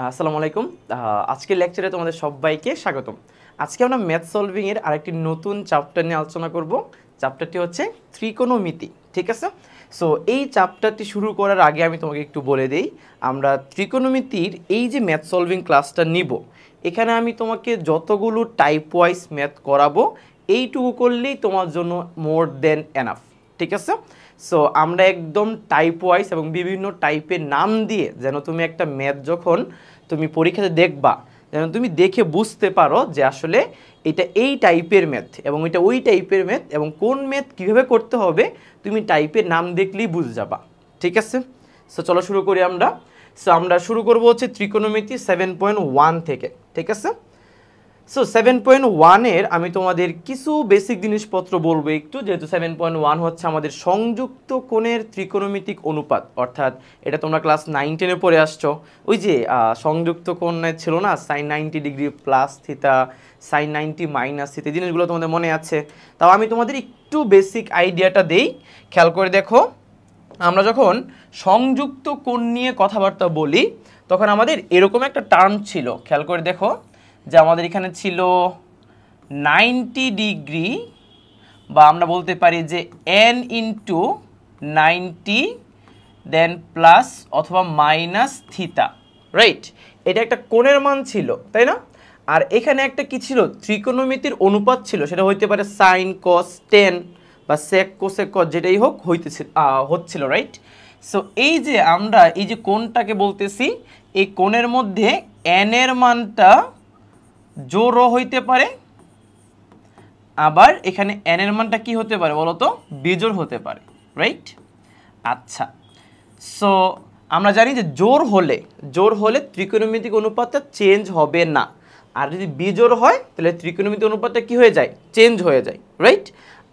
আসসালামু আলাইকুম। আজকের লেকচারে তোমাদের সবাইকে স্বাগতম। আজকে আমরা ম্যাথ সলভিং এর আরেকটি নতুন চ্যাপ্টার নিয়ে আলোচনা করব। চ্যাপ্টারটি হচ্ছে ত্রিকোণমিতি, ঠিক আছে? সো এই চ্যাপ্টারটি শুরু করার আগে আমি তোমাকে একটু বলে দেই, আমরা ত্রিকোণমিতির এই যে ম্যাথ সলভিং ক্লাসটা নিব, এখানে আমি তোমাকে যতগুলো টাইপ ওয়াইজ ম্যাথ করাবো এইটুকু করলেই তোমার জন্য মোর দেন এনাফ, ঠিক আছে? সো আমরা একদম টাইপ ওয়াইজ এবং বিভিন্ন টাইপের নাম দিয়ে যেন তুমি একটা ম্যাথ যখন তুমি পরীক্ষাতে দেখবা, যেন তুমি দেখে বুঝতে পারো যে আসলে এটা এই টাইপের ম্যাথ এবং এটা ওই টাইপের ম্যাথ এবং কোন ম্যাথ কীভাবে করতে হবে তুমি টাইপের নাম দেখলেই বুঝে যাবা, ঠিক আছে? সো চলো শুরু করি আমরা। সো আমরা শুরু করব হচ্ছে ত্রিকোণমিতি 7.1 থেকে, ঠিক আছে? সো 7.1-এর আমি তোমাদের কিছু বেসিক জিনিসপত্র বলবো একটু, যেহেতু 7.1 হচ্ছে আমাদের সংযুক্ত কোণের ত্রিকোণমিতিক অনুপাত, অর্থাৎ এটা তোমরা ক্লাস 9-10-এ পড়ে আসছো। ওই যে সংযুক্ত কোণে ছিল না, সাইন 90 ডিগ্রি প্লাস থিতা, সাইন 90 মাইনাস থিতা, জিনিসগুলো তোমাদের মনে আছে। তাও আমি তোমাদের একটু বেসিক আইডিয়াটা দেই, খেয়াল করে দেখো। আমরা যখন সংযুক্ত কোণ নিয়ে কথাবার্তা বলি তখন আমাদের এরকম একটা টার্ম ছিল, খেয়াল করে দেখো, যে আমাদের এখানে ছিল 90 ডিগ্রি, বা আমরা বলতে পারি যে n ইন্টু 90 দেন প্লাস অথবা মাইনাস থিতা, রাইট? এটা একটা কোণের মান ছিল, তাই না? আর এখানে একটা কি ছিল, ত্রিকোণমিতির অনুপাত ছিল, সেটা হইতে পারে সাইন কস টেন বা সেক কোসেক কস, যেটাই হোক হচ্ছিল, রাইট? সো এই যে আমরা এই যে কোণটাকে বলতেছি, এই কোণের মধ্যে n এর মানটা জোড়ও হইতে পারে, আবার এখানে n এর মানটা কি হতে পারে বলতো, বিজোড় হতে পারে, রাইট? আচ্ছা, সো আমরা জানি যে জোড় হলে ত্রিকোণমিতিক অনুপাতটা চেঞ্জ হবে না, আর যদি বিজোড় হয় তাহলে ত্রিকোণমিতিক অনুপাতটা কি হয়ে যায়, চেঞ্জ হয়ে যায়, রাইট?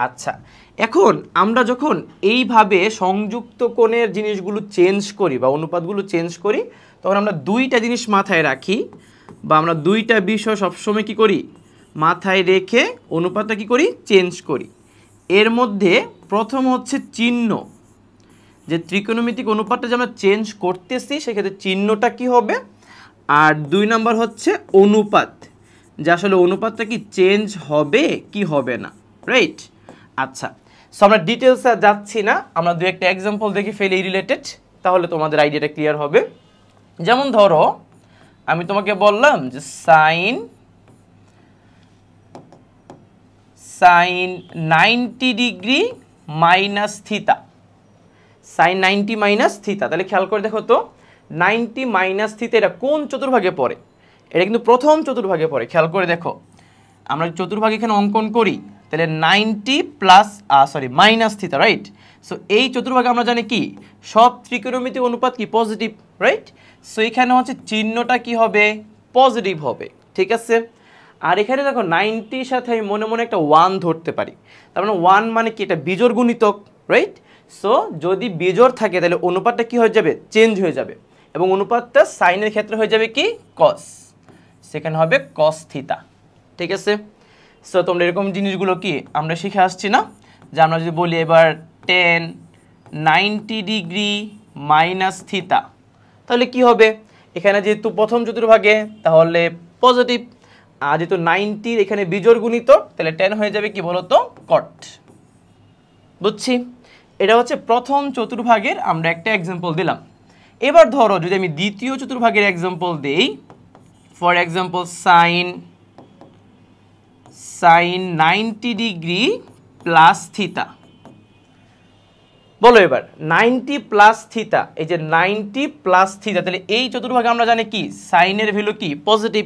আচ্ছা, এখন আমরা যখন এইভাবে সংযুক্ত কোণের জিনিসগুলো চেঞ্জ করি বা অনুপাতগুলো চেঞ্জ করি, তখন আমরা দুইটা জিনিস মাথায় রাখি, বা আমরা দুইটা বিষয় সবসময় কি করি, মাথায় রেখে অনুপাতটা কি করি, চেঞ্জ করি। এর মধ্যে প্রথম হচ্ছে চিহ্ন, যে ত্রিকোণমিতিক অনুপাতটা যে আমরা চেঞ্জ করতেছি সেক্ষেত্রে চিহ্নটা কি হবে, আর দুই নাম্বার হচ্ছে অনুপাত, যে আসলে অনুপাতটা কি চেঞ্জ হবে কি হবে না, রাইট? আচ্ছা, সো আমরা ডিটেলসে যাচ্ছি না, আমরা দু একটা এক্সাম্পল দেখে ফেলি রিলেটেড, তাহলে তোমাদের আইডিয়াটা ক্লিয়ার হবে। যেমন ধরো আমি তোমাকে বললাম যে sine 90 degree minus theta, sine 90 minus theta, তাহলে খেয়াল করে দেখো তো 90 মাইনাস থিতা এটা কোন চতুর্ভাগে পড়ে, এটা কিন্তু প্রথম চতুর্ভাগে পড়ে। খেয়াল করে দেখো, আমরা চতুর্ভাগে এখানে অঙ্কন করি, তাহলে 90 প্লাস মাইনাস থিতা, রাইট? সো এই চতুর্ভাগে আমরা জানি কি, সব ত্রিকোণমিতিক অনুপাত কি পজিটিভ, রাইট? সো এখানে হচ্ছে চিহ্নটা কি হবে, পজিটিভ হবে, ঠিক আছে? আর এখানে দেখো 90-র সাথে আমি মনে মনে একটা 1 ধরতে পারি, তার মানে 1 মানে কি, এটা বিজোড় গুণিতক, রাইট? সো যদি বিজোড় থাকে তাহলে অনুপাতটা কি হয়ে যাবে, চেঞ্জ হয়ে যাবে, এবং অনুপাতটা সাইনের ক্ষেত্রে হয়ে যাবে কি, কস, সেখানে হবে কস থিতা, ঠিক আছে? সো তোমরা এরকম জিনিসগুলো কি আমরা শিখে আসছি না, যে আমরা যদি বলি এবার 90 ডিগ্রি মাইনাস থিতা, তাহলে কি হবে, এখানে যেহেতু প্রথম চতুর্ভাগে তাহলে পজিটিভ, আর যেহেতু 90 এখানে বিজোড় গুণিতক, তাহলে 10 হয়ে যাবে কি বলতো, কট। বুঝছি? এটা হচ্ছে প্রথম চতুর্ভাগের আমরা একটা এক্সাম্পল দিলাম। এবার ধরো যদি আমি দ্বিতীয় চতুর্ভাগের এক্সাম্পল দেই, for example sine 90 degree plus theta, বলো এবার 90 প্লাস থিতা, এই যে 90 প্লাস থিতা, তাহলে এই চতুর্ভাগে আমরা জানি কি, সাইনের ভ্যালু কি পজিটিভ,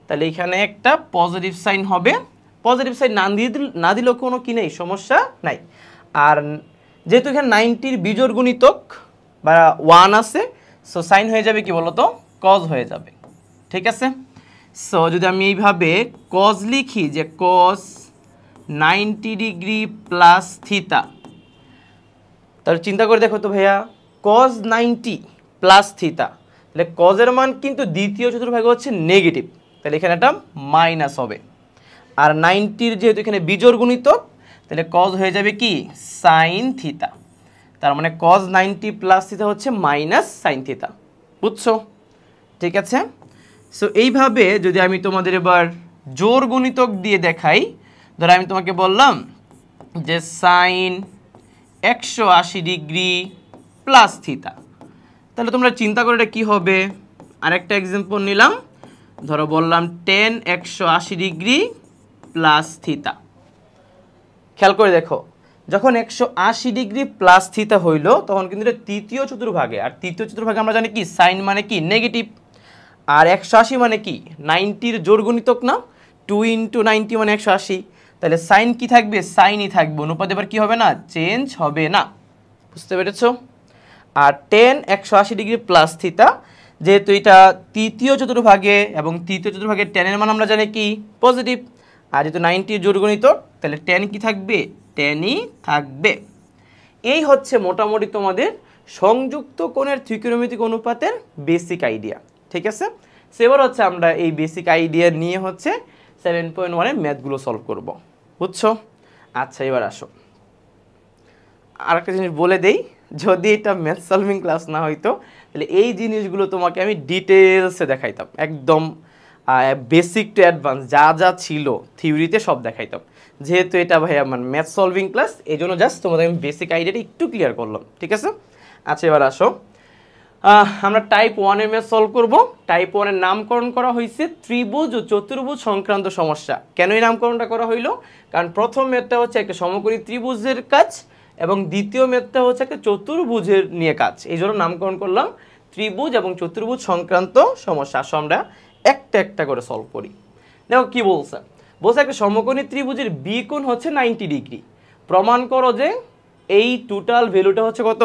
তাহলে এখানে একটা পজিটিভ সাইন হবে। পজিটিভ সাইন না দিলেও কোনো কি নেই, সমস্যা নাই। আর যেহেতু এখানে 90-র বিজোড় গুণিতক বা 1 আছে, সো সাইন হয়ে যাবে কি বলতো, কজ হয়ে যাবে, ঠিক আছে? সো যদি আমি এইভাবে কজ লিখি, যে কজ 90 ডিগ্রি প্লাস থিতা, তাহলে চিন্তা করে দেখো তো ভাইয়া, কজ 90 প্লাস থিতা, তাহলে কজের মান কিন্তু দ্বিতীয় চতুর্ভাগে হচ্ছে নেগেটিভ, তাহলে এখানে একটা মাইনাস হবে। আর 90-র যেহেতু এখানে বিজোড় গুণিতক, তাহলে কজ হয়ে যাবে কি, সাইন থিতা, তার মানে কজ 90 প্লাস থিতা হচ্ছে মাইনাস সাইন থিতা। বুঝছো? ঠিক আছে। সো এইভাবে যদি আমি তোমাদের এবার জোর গুণিতক দিয়ে দেখাই, ধরো আমি তোমাকে বললাম যে সাইন 180 ডিগ্রি প্লাস থিতা, তাহলে তোমরা চিন্তা করে এটা কী হবে। আরেকটা এক্সাম্পল নিলাম, ধরো বললাম টেন 180 ডিগ্রি প্লাস থিতা। খেয়াল করে দেখো, যখন 180 ডিগ্রি প্লাস থিতা হইল তখন কিন্তু এটা তৃতীয় চতুর্ভাগে, আর তৃতীয় চতুর্ভাগে আমরা জানি কি সাইন মানে কি নেগেটিভ, আর 180 মানে কি 90-র জোর গুণিতক না, 2 × 90 মানে 180, তাহলে সাইন কি থাকবে, সাইনই থাকবে, অনুপাত এবার কি হবে না, চেঞ্জ হবে না। বুঝতে পেরেছো? আর টেন 180 ডিগ্রি প্লাস থিতা, যেহেতু এটা তৃতীয় চতুর্ভাগে এবং তৃতীয় চতুর্ভাগের টেনের মান আমরা জানি কি পজিটিভ, আর যেহেতু 90-র জোর গুণিতক তাহলে টেন কি থাকবে, টেনই থাকবে। এই হচ্ছে মোটামুটি তোমাদের সংযুক্ত কোণের ত্রিকোণমিতিক অনুপাতের বেসিক আইডিয়া। ঠিক আছে, সেবার হচ্ছে আমরা এই বেসিক আইডিয়া নিয়ে হচ্ছে 7.1-এর ম্যাথগুলো সলভ করব। বুঝছো? আচ্ছা, এবার আসো আরেকটা জিনিস বলে দেই, যদি এটা ম্যাথ সলভিং ক্লাস না হইতো তাহলে এই জিনিসগুলো তোমাকে আমি ডিটেলসে দেখাইতাম, একদম বেসিক টু অ্যাডভান্স যা যা ছিল থিওরিতে সব দেখাইতাম। যেহেতু এটা ভাই আমার ম্যাথ সলভিং ক্লাস, এই জন্য জাস্ট তোমাদের আমি বেসিক আইডিয়াটা একটু ক্লিয়ার করলাম। ঠিক আছে, আচ্ছা এবার আসো আমরা টাইপ 1-এর ম্যাথ সলভ করব। টাইপ 1-এর নামকরণ করা হয়েছে ত্রিভুজ ও চতুর্ভুজ সংক্রান্ত সমস্যা। কেন এই নামকরণটা করা হইলো? কারণ প্রথম ম্যাথটা হচ্ছে একটা সমকোণী ত্রিভুজের কাজ এবং দ্বিতীয় ম্যাথটা হচ্ছে একটা চতুর্ভুজের নিয়ে কাজ, এই জন্য নামকরণ করলাম ত্রিভুজ এবং চতুর্ভুজ সংক্রান্ত সমস্যা। আসো আমরা একটা একটা করে সলভ করি। দেখো কি বলছে, বলছে একটা সমকোণী ত্রিভুজের বি কোণ হচ্ছে 90 ডিগ্রি, প্রমাণ করো যে এই টোটাল ভ্যালুটা হচ্ছে কত,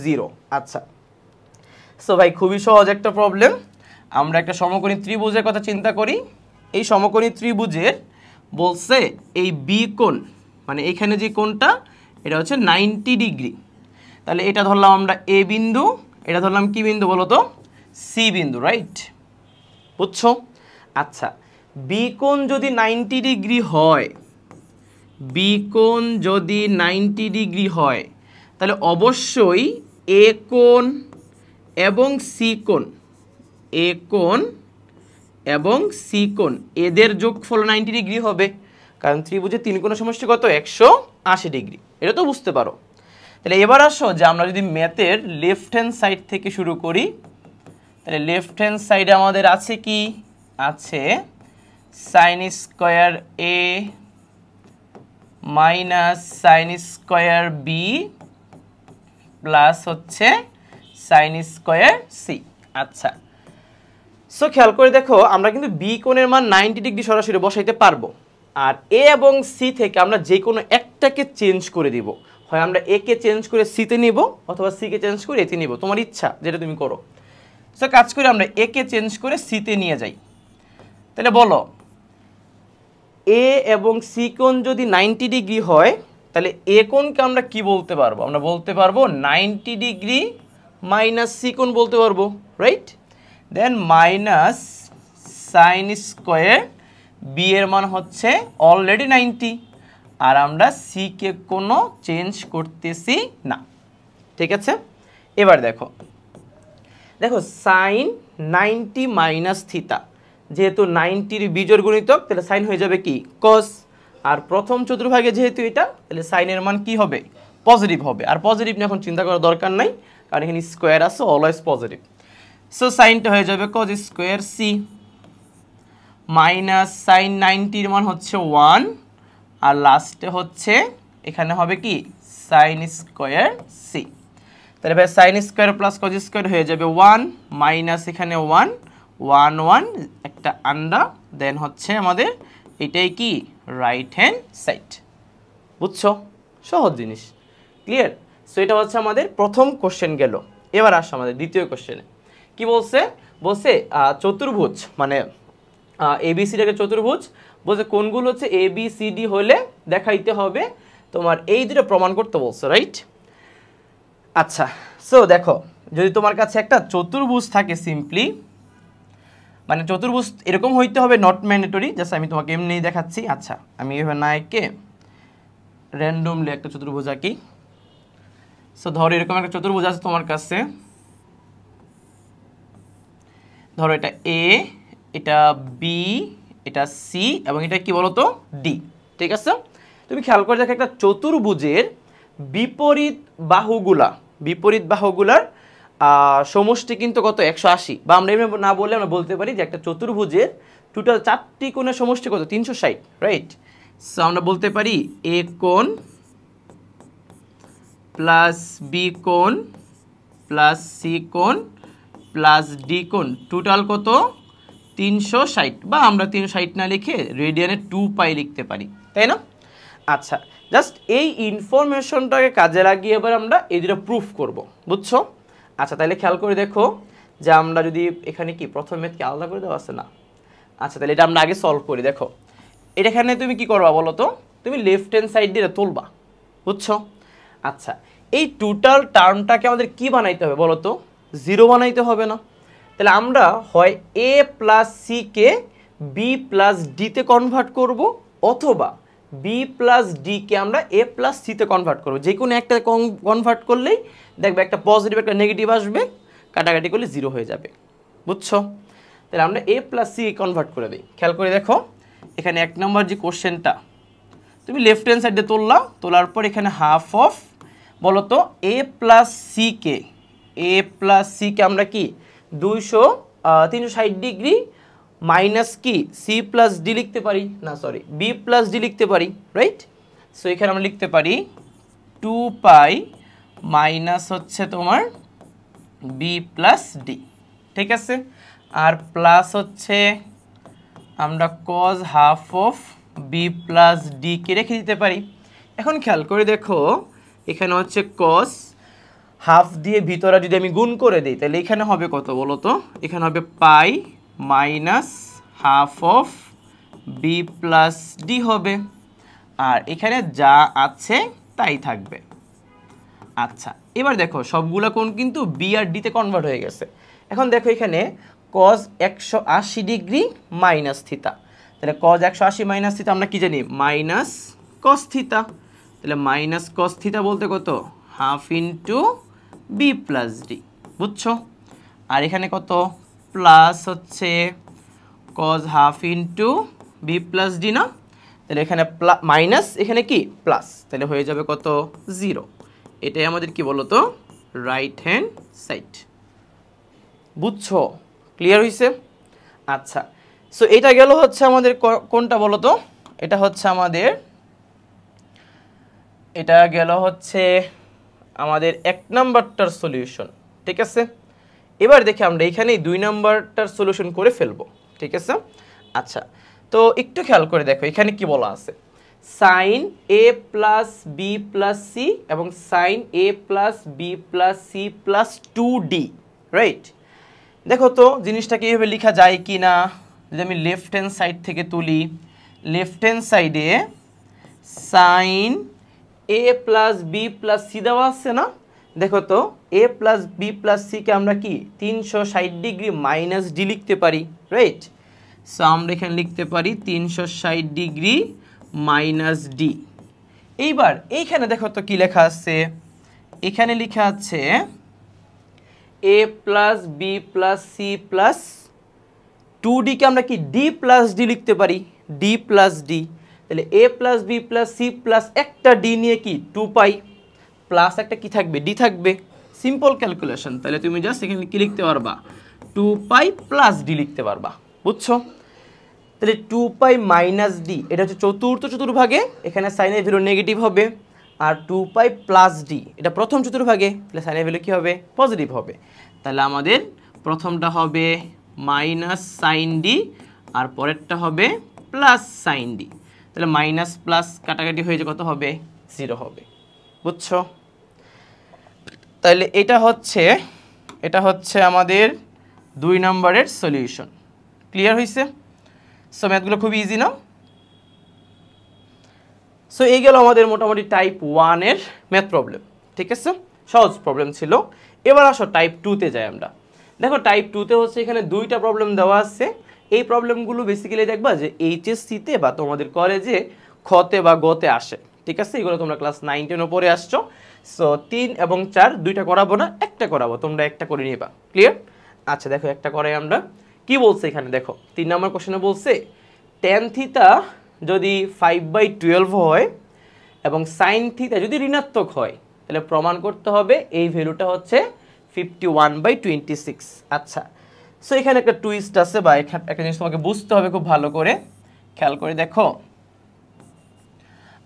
0। আচ্ছা, সো ভাই খুবই সহজ একটা প্রবলেম। আমরা একটা সমকোণী ত্রিভুজের কথা চিন্তা করি। এই সমকোণী ত্রিভুজের বলছে এই বি কোণ, মানে এখানে যে কোণটা এটা হচ্ছে 90 ডিগ্রি, তাহলে এটা ধরলাম আমরা এ বিন্দু, এটা ধরলাম কি বিন্দু বলো তো, সি বিন্দু, রাইট? বুঝছো? আচ্ছা, বি কোণ যদি 90 ডিগ্রি হয়, বি কোণ যদি 90 ডিগ্রি হয় তাহলে অবশ্যই এ কোণ এবং সি কোণ, এ কোণ এবং সি কোণ এদের যোগফল 90 ডিগ্রি হবে, কারণ ত্রিভুজের তিন কোণের সমষ্টি কত, 180 ডিগ্রি। এটা তো বুঝতে পারো। তাহলে এবার আসো যে আমরা যদি ম্যাথের লেফট হ্যান্ড সাইড থেকে শুরু করি, তাহলে লেফট হ্যান্ড সাইডে আমাদের আছে কি, আছে sine square A minus sine square B plus হচ্ছে সাইন স্কোয়ার সি। আচ্ছা, সো খেয়াল করে দেখো আমরা কিন্তু বি কোণের মান 90 ডিগ্রি সরাসরি বসাইতে পারবো, আর এ এবং সি থেকে আমরা যে কোনো একটাকে চেঞ্জ করে দিব, হয় আমরা এ কে চেঞ্জ করে সিতে নিব অথবা সি কে চেঞ্জ করে এতে নিব, তোমার ইচ্ছা যেটা তুমি করো। সো কাজ করে আমরা এ কে চেঞ্জ করে সিতে নিয়ে যাই। তাহলে বলো এ এবং সি কোণ যদি 90 ডিগ্রি হয় তাহলে এ কোণকে আমরা কি বলতে পারবো, আমরা বলতে পারবো 90 ডিগ্রি মাইনাস সি কোণ বলতে পারবো, right? Than minus sine square B এর মান হচ্ছে অলরেডি 90, আর আমরা সি কে কোনো চেঞ্জ করতেছি না। ঠিক আছে, এবার দেখো দেখো সাইন 90 মাইনাস থিতা, যেহেতু 90-র বিজোড় গুণিতক তাহলে সাইন হয়ে যাবে কি কস, আর প্রথম চতুর্ভাগে যেহেতু এটা তাহলে সাইনের মান কি হবে, পজিটিভ হবে। আর পজিটিভ নিয়ে এখন চিন্তা করার দরকার নাই, কারণ এখানে স্কোয়ার আছে, অলওয়েজ পজিটিভ। সো সাইনটা হয়ে যাবে cos square C minus sine 90-র মান হচ্ছে 1, আর লাস্টে হচ্ছে এখানে হবে কি সাইন স্কোয়ার সি। তাহলে ভাই sine square plus cos square হয়ে যাবে 1 মাইনাস এখানে 1 1 1 একটা আন্ডা, দেন হচ্ছে আমাদের এটাই কি রাইট হ্যান্ড সাইড। বুঝছো? সহজ জিনিস, ক্লিয়ার? সো এটা হচ্ছে আমাদের প্রথম কোশ্চেন গেল। এবার আসো আমাদের দ্বিতীয় কোশ্চেনে কি বলছে, বলছে চতুর্ভুজ মানে এবিসিডি চতুর্ভুজ, বলছে কোনগুলো হচ্ছে এ বি সি ডি হলে দেখাইতে হবে তোমার এই দুটো প্রমাণ করতে বলছে, রাইট? আচ্ছা, সো দেখো যদি তোমার কাছে একটা চতুর্ভুজ থাকে, সিম্পলি মানে চতুর্ভুজ এরকম হইতে হবে, নট ম্যান্ডেটরি, জাস্ট আমি তোমাকে এমনিই দেখাচ্ছি। আচ্ছা, আমি এভাবে না এঁকে র্যান্ডমলি একটা চতুর্ভুজ আঁকি। সো ধরো এরকম একটা চতুর্ভুজ আছে তোমার কাছে, ধরো এটা এ, এটা বি, এটা সি এবং এটা কি বলতো ডি। ঠিক আছে, তুমি খেয়াল করে দেখো একটা চতুর্ভুজের বিপরীত বাহুগুলার সমষ্টি কিন্তু কত 180, বা আমরা এভাবে না বলে আমরা বলতে পারি যে একটা চতুর্ভুজের টোটাল 4টি কোণের সমষ্টি কত 360, রাইট। সো আমরা বলতে পারি এ কোণ প্লাস বি কোণ প্লাস সি কোণ প্লাস ডি কোণ টোটাল কত 360, বা আমরা 360 না লিখে রেডিয়ানে 2π লিখতে পারি, তাই না? আচ্ছা, জাস্ট এই ইনফরমেশনটাকে কাজে লাগিয়ে এবার আমরা এই দুটো প্রুফ করব, বুঝছো? আচ্ছা, তাহলে খেয়াল করে দেখো যে আমরা যদি এখানে কি প্রথম ম্যাথকে আলাদা করে দেওয়া আছে না। আচ্ছা, তাহলে এটা আমরা আগে সলভ করি। দেখো এখানে তুমি কি করবা বলো তো, তুমি লেফট হ্যান্ড সাইড দিয়ে তুলবা, বুঝছো? আচ্ছা, এই টোটাল টার্মটাকে আমাদের কি বানাইতে হবে বলো তো, 0 বানাইতে হবে না? তাহলে আমরা হয় এ plus C K B plus ডিতে কনভার্ট করব, অথবা বি প্লাস ডি কে আমরা এ প্লাস সিতে কনভার্ট করবো। যে কোনো একটা কনভার্ট করলেই দেখবে একটা পজিটিভ একটা নেগেটিভ আসবে, কাটাকাটি করলে 0 হয়ে যাবে, বুঝছো? তাহলে আমরা এ প্লাস সি কনভার্ট করে দিই। খেয়াল করে দেখো এখানে 1 নম্বর যে কোশ্চেনটা তুমি লেফট হ্যান্ড সাইডে তোলার পর এখানে হাফ অফ বলো তো এ প্লাস সি কে আমরা কি 360 ডিগ্রি মাইনাস কি সি প্লাস ডি লিখতে পারি, না সরি বি প্লাস ডি লিখতে পারি, রাইট। সো এখানে আমরা লিখতে পারি 2π মাইনাস হচ্ছে তোমার বি প্লাস ডি, ঠিক আছে। আর প্লাস হচ্ছে আমরা cos half of B plus D কে রেখে দিতে পারি। এখন খেয়াল করে দেখো এখানে হচ্ছে cos হাফ দিয়ে ভিতরে যদি আমি গুণ করে দিই তাহলে এখানে হবে কত বলো তো, এখানে হবে pi minus half of B plus D হবে, আর এখানে যা আছে তাই থাকবে। আচ্ছা, এবার দেখো সবগুলা কোণ কিন্তু বি আর ডিতে কনভার্ট হয়ে গেছে। এখন দেখো এখানে cos 180 ডিগ্রি মাইনাস থিতা, তাহলে cos 180 মাইনাস থিতা আমরা কি জানি মাইনাস cos থিতা, তাহলে মাইনাস cos থিতা বলতে কত half into B plus D, বুঝছো? আর এখানে কত প্লাস হচ্ছে cos half into B plus D, না? তাহলে এখানে মাইনাস এখানে কি প্লাস, তাহলে হয়ে যাবে কত 0। এটাই আমাদের কি বলতো রাইট হ্যান্ড সাইড, বুঝছো? ক্লিয়ার হয়েছে? আচ্ছা, সো এটা গেল হচ্ছে আমাদের কোনটা বলো তো, এটা হচ্ছে আমাদের আমাদের 1 নাম্বারটার সলিউশন, ঠিক আছে। এবার দেখি আমরা এখানে 2 নাম্বারটার সলিউশন করে ফেলবো, ঠিক আছে। আচ্ছা, তো একটু খেয়াল করে দেখো এখানে কি বলা আছে, sine A plus B plus C এবং sine A plus B plus C plus 2d, right. দেখো তো জিনিসটা কীভাবে লেখা যায় কি না, যদি আমি লেফট হ্যান্ড সাইড থেকে তুলি, লেফট হ্যান্ড সাইডে sign A plus B plus C দেওয়া আছে না, দেখো তো এ প্লাস বি প্লাস সিকে আমরা কি 360 ডিগ্রি মাইনাস ডি লিখতে পারি, রাইট। সো আমরা এখানে লিখতে পারি 360 ডিগ্রি মাইনাস ডি। এইবার এইখানে দেখো তো কি লেখা আছে, এখানে লেখা আছে A plus B plus C plus 2d কে আমরা কি ডি প্লাস ডি লিখতে পারি, ডি প্লাস ডি। তাহলে A plus B plus C plus একটা ডি নিয়ে কি 2π প্লাস একটা কি থাকবে ডি থাকবে, সিম্পল ক্যালকুলেশন। তাহলে তুমি জাস্ট এখানে কি লিখতে পারবা 2π প্লাস ডি লিখতে পারবা, বুঝছো? তাহলে 2π মাইনাস ডি এটা হচ্ছে চতুর্ভাগে, এখানে সাইনের ভ্যালু নেগেটিভ হবে, আর 2π প্লাস ডি এটা প্রথম চতুর্ভাগে, তাহলে সাইনের ভ্যালু কী হবে পজিটিভ হবে। তাহলে আমাদের প্রথমটা হবে মাইনাস সাইন ডি আর পরেরটা হবে প্লাস সাইন ডি, তাহলে মাইনাস প্লাস কাটাকাটি হয়ে যে কত হবে 0 হবে, বুঝছো? তাহলে এটা হচ্ছে আমাদের 2 নম্বরের সলিউশন। ক্লিয়ার হয়েছে? সো ম্যাথগুলো খুব ইজি না? সো এই গেল আমাদের মোটামুটি টাইপ 1 এর ম্যাথ প্রবলেম, ঠিক আছে, সহজ প্রবলেম ছিল। এবার আসো টাইপ 2-তে যাই আমরা। দেখো টাইপ 2-তে হচ্ছে এখানে 2টা প্রবলেম দেওয়া আছে। এই প্রবলেমগুলো বেসিক্যালি দেখবা যে এইচএসসিতে বা তোমাদের কলেজে খতে বা গতে আসে, ঠিক আছে। এগুলো তোমরা ক্লাস 9-10 পড়ে আসছো। সো 3 এবং 4 দুইটা করাবো না, একটা করাবো, তোমরা একটা করে নিবা, ক্লিয়ার? আচ্ছা দেখো একটা করাই আমরা। কি বলছে এখানে দেখো 3 নম্বর কোশ্চেনে বলছে tan থিটা যদি 5/12 হয় এবং sin থিটা যদি ঋণাত্মক হয় তাহলে প্রমাণ করতে হবে এই ভ্যালুটা হচ্ছে 51/26। আচ্ছা, সো এখানে একটা টুইস্ট আছে বা একটা জিনিস তোমাকে বুঝতে হবে খুব ভালো করে, খেয়াল করে দেখো।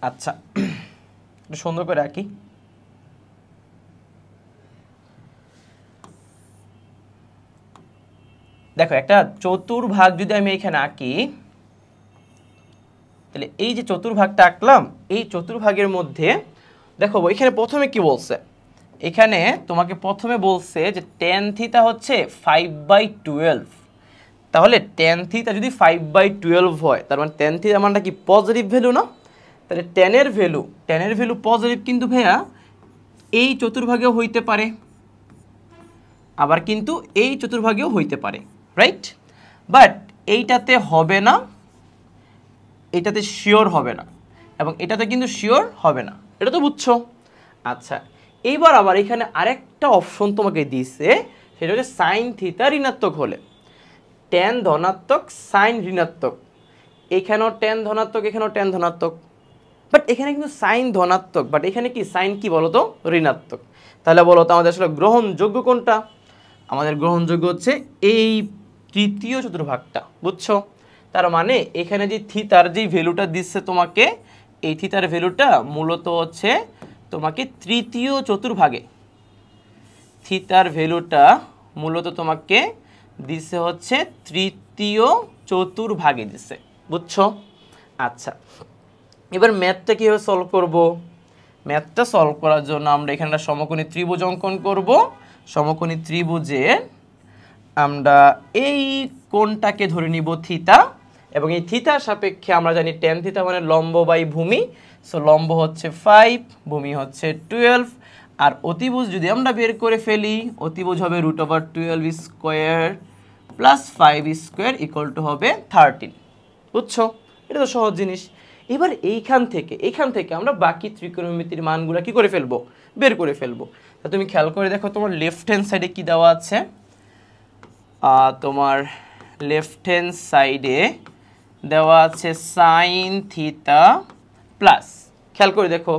আচ্ছা, একটু সুন্দর করে আঁকি। দেখো একটা চতুর্ভাগ যদি আমি এখানে আঁকি, তাহলে এই যে চতুর্ভাগটা আঁকলাম, এই চতুর্ভাগের মধ্যে দেখো এখানে প্রথমে কি বলছে, এখানে তোমাকে প্রথমে বলছে যে tan থিটা হচ্ছে 5/12। তাহলে tan থিটা যদি 5/12 হয় তার মানে tan থিটা মানটা কি পজিটিভ ভ্যালু না? তাহলে tan এর ভ্যালু পজিটিভ কিন্তু ভাইয়া এই চতুর্ভাগেও হইতে পারে, আবার কিন্তু এই চতুর্ভাগেও হইতে পারে, রাইট? বাট এইটাতে হবে না, এটাতে শিওর হবে না, এবং এটাতে কিন্তু শিওর হবে না, এটা তো বুঝছো? আচ্ছা, এইবার আবার এখানে আরেকটা অপশন তোমাকে দিয়েছে, সেটা হচ্ছে সাইন থিটা ঋণাত্মক হলে tan ধনাত্মক সাইন ঋণাত্মক, এখানেও tan ধনাত্মক এখানেও tan ধনাত্মক, বাট এখানে কিন্তু সাইন ধনাত্মক, বাট এখানে কি সাইন কি বলো তো ঋণাত্মক। তাহলে বলো তো আমাদের আসলে গ্রহণযোগ্য কোনটা? আমাদের গ্রহণযোগ্য হচ্ছে এই তৃতীয় চতুর্ভাগটা, বুঝছো? তার মানে এখানে যে থিতার যে ভ্যালুটা দিচ্ছে তোমাকে, এই থিতার ভ্যালুটা মূলত হচ্ছে তোমাকে তৃতীয় চতুর্ভাগে, থিতার ভ্যালুটা মূলত তোমাকে দিচ্ছে হচ্ছে তৃতীয় চতুর্ভাগে দিচ্ছে, বুঝছো? আচ্ছা, এবার ম্যাথটা কীভাবে সলভ করব? ম্যাথটা সলভ করার জন্য আমরা এখানে একটা সমকোণী ত্রিভুজ অঙ্কন করব। সমকোণী ত্রিভুজে আমরা এই কোণটাকে ধরে নিব থিতা, এবং এই থিতার সাপেক্ষে আমরা জানি tan থিটা মানে লম্ব বাই ভূমি, সো লম্ব হচ্ছে 5, ভূমি হচ্ছে 12, আর অতিভুজ যদি আমরা বের করে ফেলি, অতিভুজ হবে √12 square plus 5 square equal to হবে 13, বুঝছো? এটা তো সহজ জিনিস। এবার এইখান থেকে আমরা বাকি ত্রিকোণমিতির মানগুলো কি করে ফেলবো? বের করে ফেলবো। তা তুমি খেয়াল করে দেখো তোমার লেফট হ্যান্ড সাইডে কি দেওয়া আছে, তোমার লেফট হ্যান্ড সাইডে দেওয়া আছে সাইন থিটা প্লাস, খেয়াল করে দেখো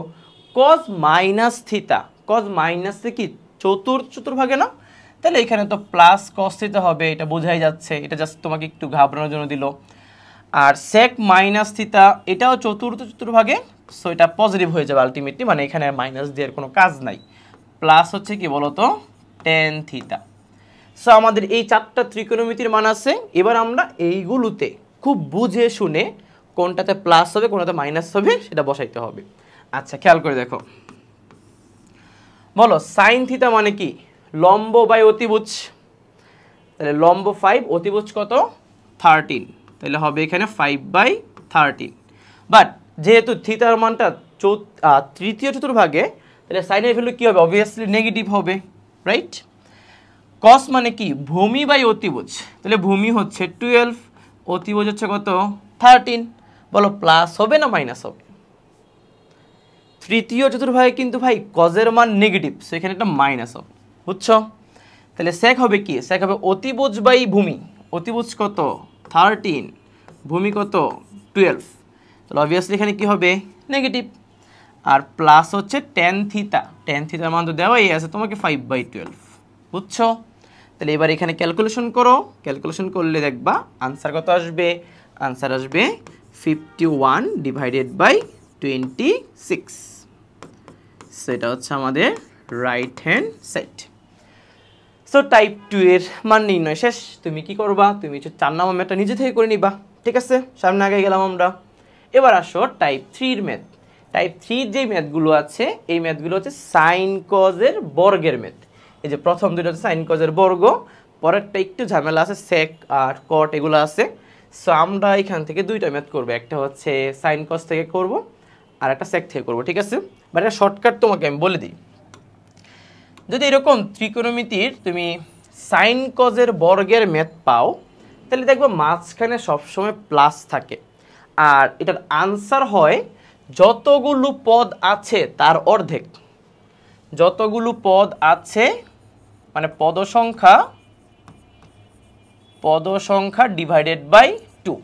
cause minus theta, cause minus কি চতুর্ভাগে না? তাহলে এখানে তো প্লাস কস থিটা হবে, এটা বোঝাই যাচ্ছে, এটা জাস্ট তোমাকে একটু ঘাবড়ানোর জন্য দিল। আর সেক মাইনাস থিটা এটাও চতুর্ভাগে, সো এটা পজিটিভ হয়ে যাবে আলটিমেটলি, মানে এখানে মাইনাস দেওয়ার কোনো কাজ নাই। প্লাস হচ্ছে কি বলতো tan থিটা। সো আমাদের এই 4টা ত্রিকোণমিতির মান আছে। এবার আমরা এইগুলোতে খুব বুঝে শুনে কোনটাতে প্লাস হবে কোনটাতে মাইনাস হবে সেটা বসাইতে হবে। আচ্ছা, খেয়াল করে দেখো, বলো সাইন থিটা মানে কি? লম্ব বাই অতিভুজ, তাহলে লম্ব 5, অতিভুজ কত? 13, তাহলে হবে এখানে 5/13। বাট যেহেতু থিটার মানটা তৃতীয় চতুর্ভাগে, তাহলে সাইনের ভ্যালু কি হবে? অবভিয়াসলি নেগেটিভ হবে, রাইট? কস মানে কি? ভূমি বাই অতিভুজ, তাহলে ভূমি হচ্ছে 12, অতিভুজ হচ্ছে কত? 13। বলো প্লাস হবে না মাইনাস হবে? তৃতীয় চতুর্ভাগে কিন্তু ভাই কজের মান নেগেটিভ, সো এখানে একটা মাইনাস হবে, বুঝছো? তাহলে সেক হবে কি? সেক হবে অতিভুজ বাই ভূমি, অতিভুজ কত? 13, ভূমি কত? 12, তাহলে অবভিয়াসলি এখানে কি হবে? নেগেটিভ। আর প্লাস হচ্ছে tan থিটা, tan থিটার মান তো দেওয়াই আছে তোমাকে 5/12, বুঝছো? তাহলে এবার এখানে ক্যালকুলেশন করো, ক্যালকুলেশন করলে দেখবা আনসার কত আসবে? আনসার আসবে 51/26, সেটা হচ্ছে আমাদের right hand side. So type 2 এর মান নির্ণয় শেষ। তুমি কি করবা? তুমি 4 নম্বর ম্যাথটা নিজে থেকে করে নিবা, ঠিক আছে? সামনে আগে গেলাম আমরা। এবার আসো টাইপ 3 এর ম্যাথ। টাইপ 3 যে ম্যাথগুলো আছে, এই ম্যাথগুলো হচ্ছে সাইন কজের বর্গের ম্যাথ। এই যে প্রথম দুটো হচ্ছে সাইন কজের বর্গ, পরেরটা একটু ঝামেলা আছে, সেক আর কট এগুলো আছে। সো আমরা এখান থেকে দুইটা ম্যাথ করবো, একটা হচ্ছে সাইন কজ থেকে করব আর একটা সেক থেকে করবো, ঠিক আছে? বাট একটা শর্টকাট তোমাকে আমি বলে দিই। যদি এরকম ত্রিকোণমিতির তুমি সাইন কজের বর্গের ম্যাথ পাও, তাহলে দেখবো মাঝখানে সবসময় প্লাস থাকে, আর এটার আনসার হয় যতগুলো পদ আছে তার অর্ধেক। যতগুলো পদ আছে মানে পদ সংখ্যা পদ সংখ্যা ডিভাইডেড বাই 2,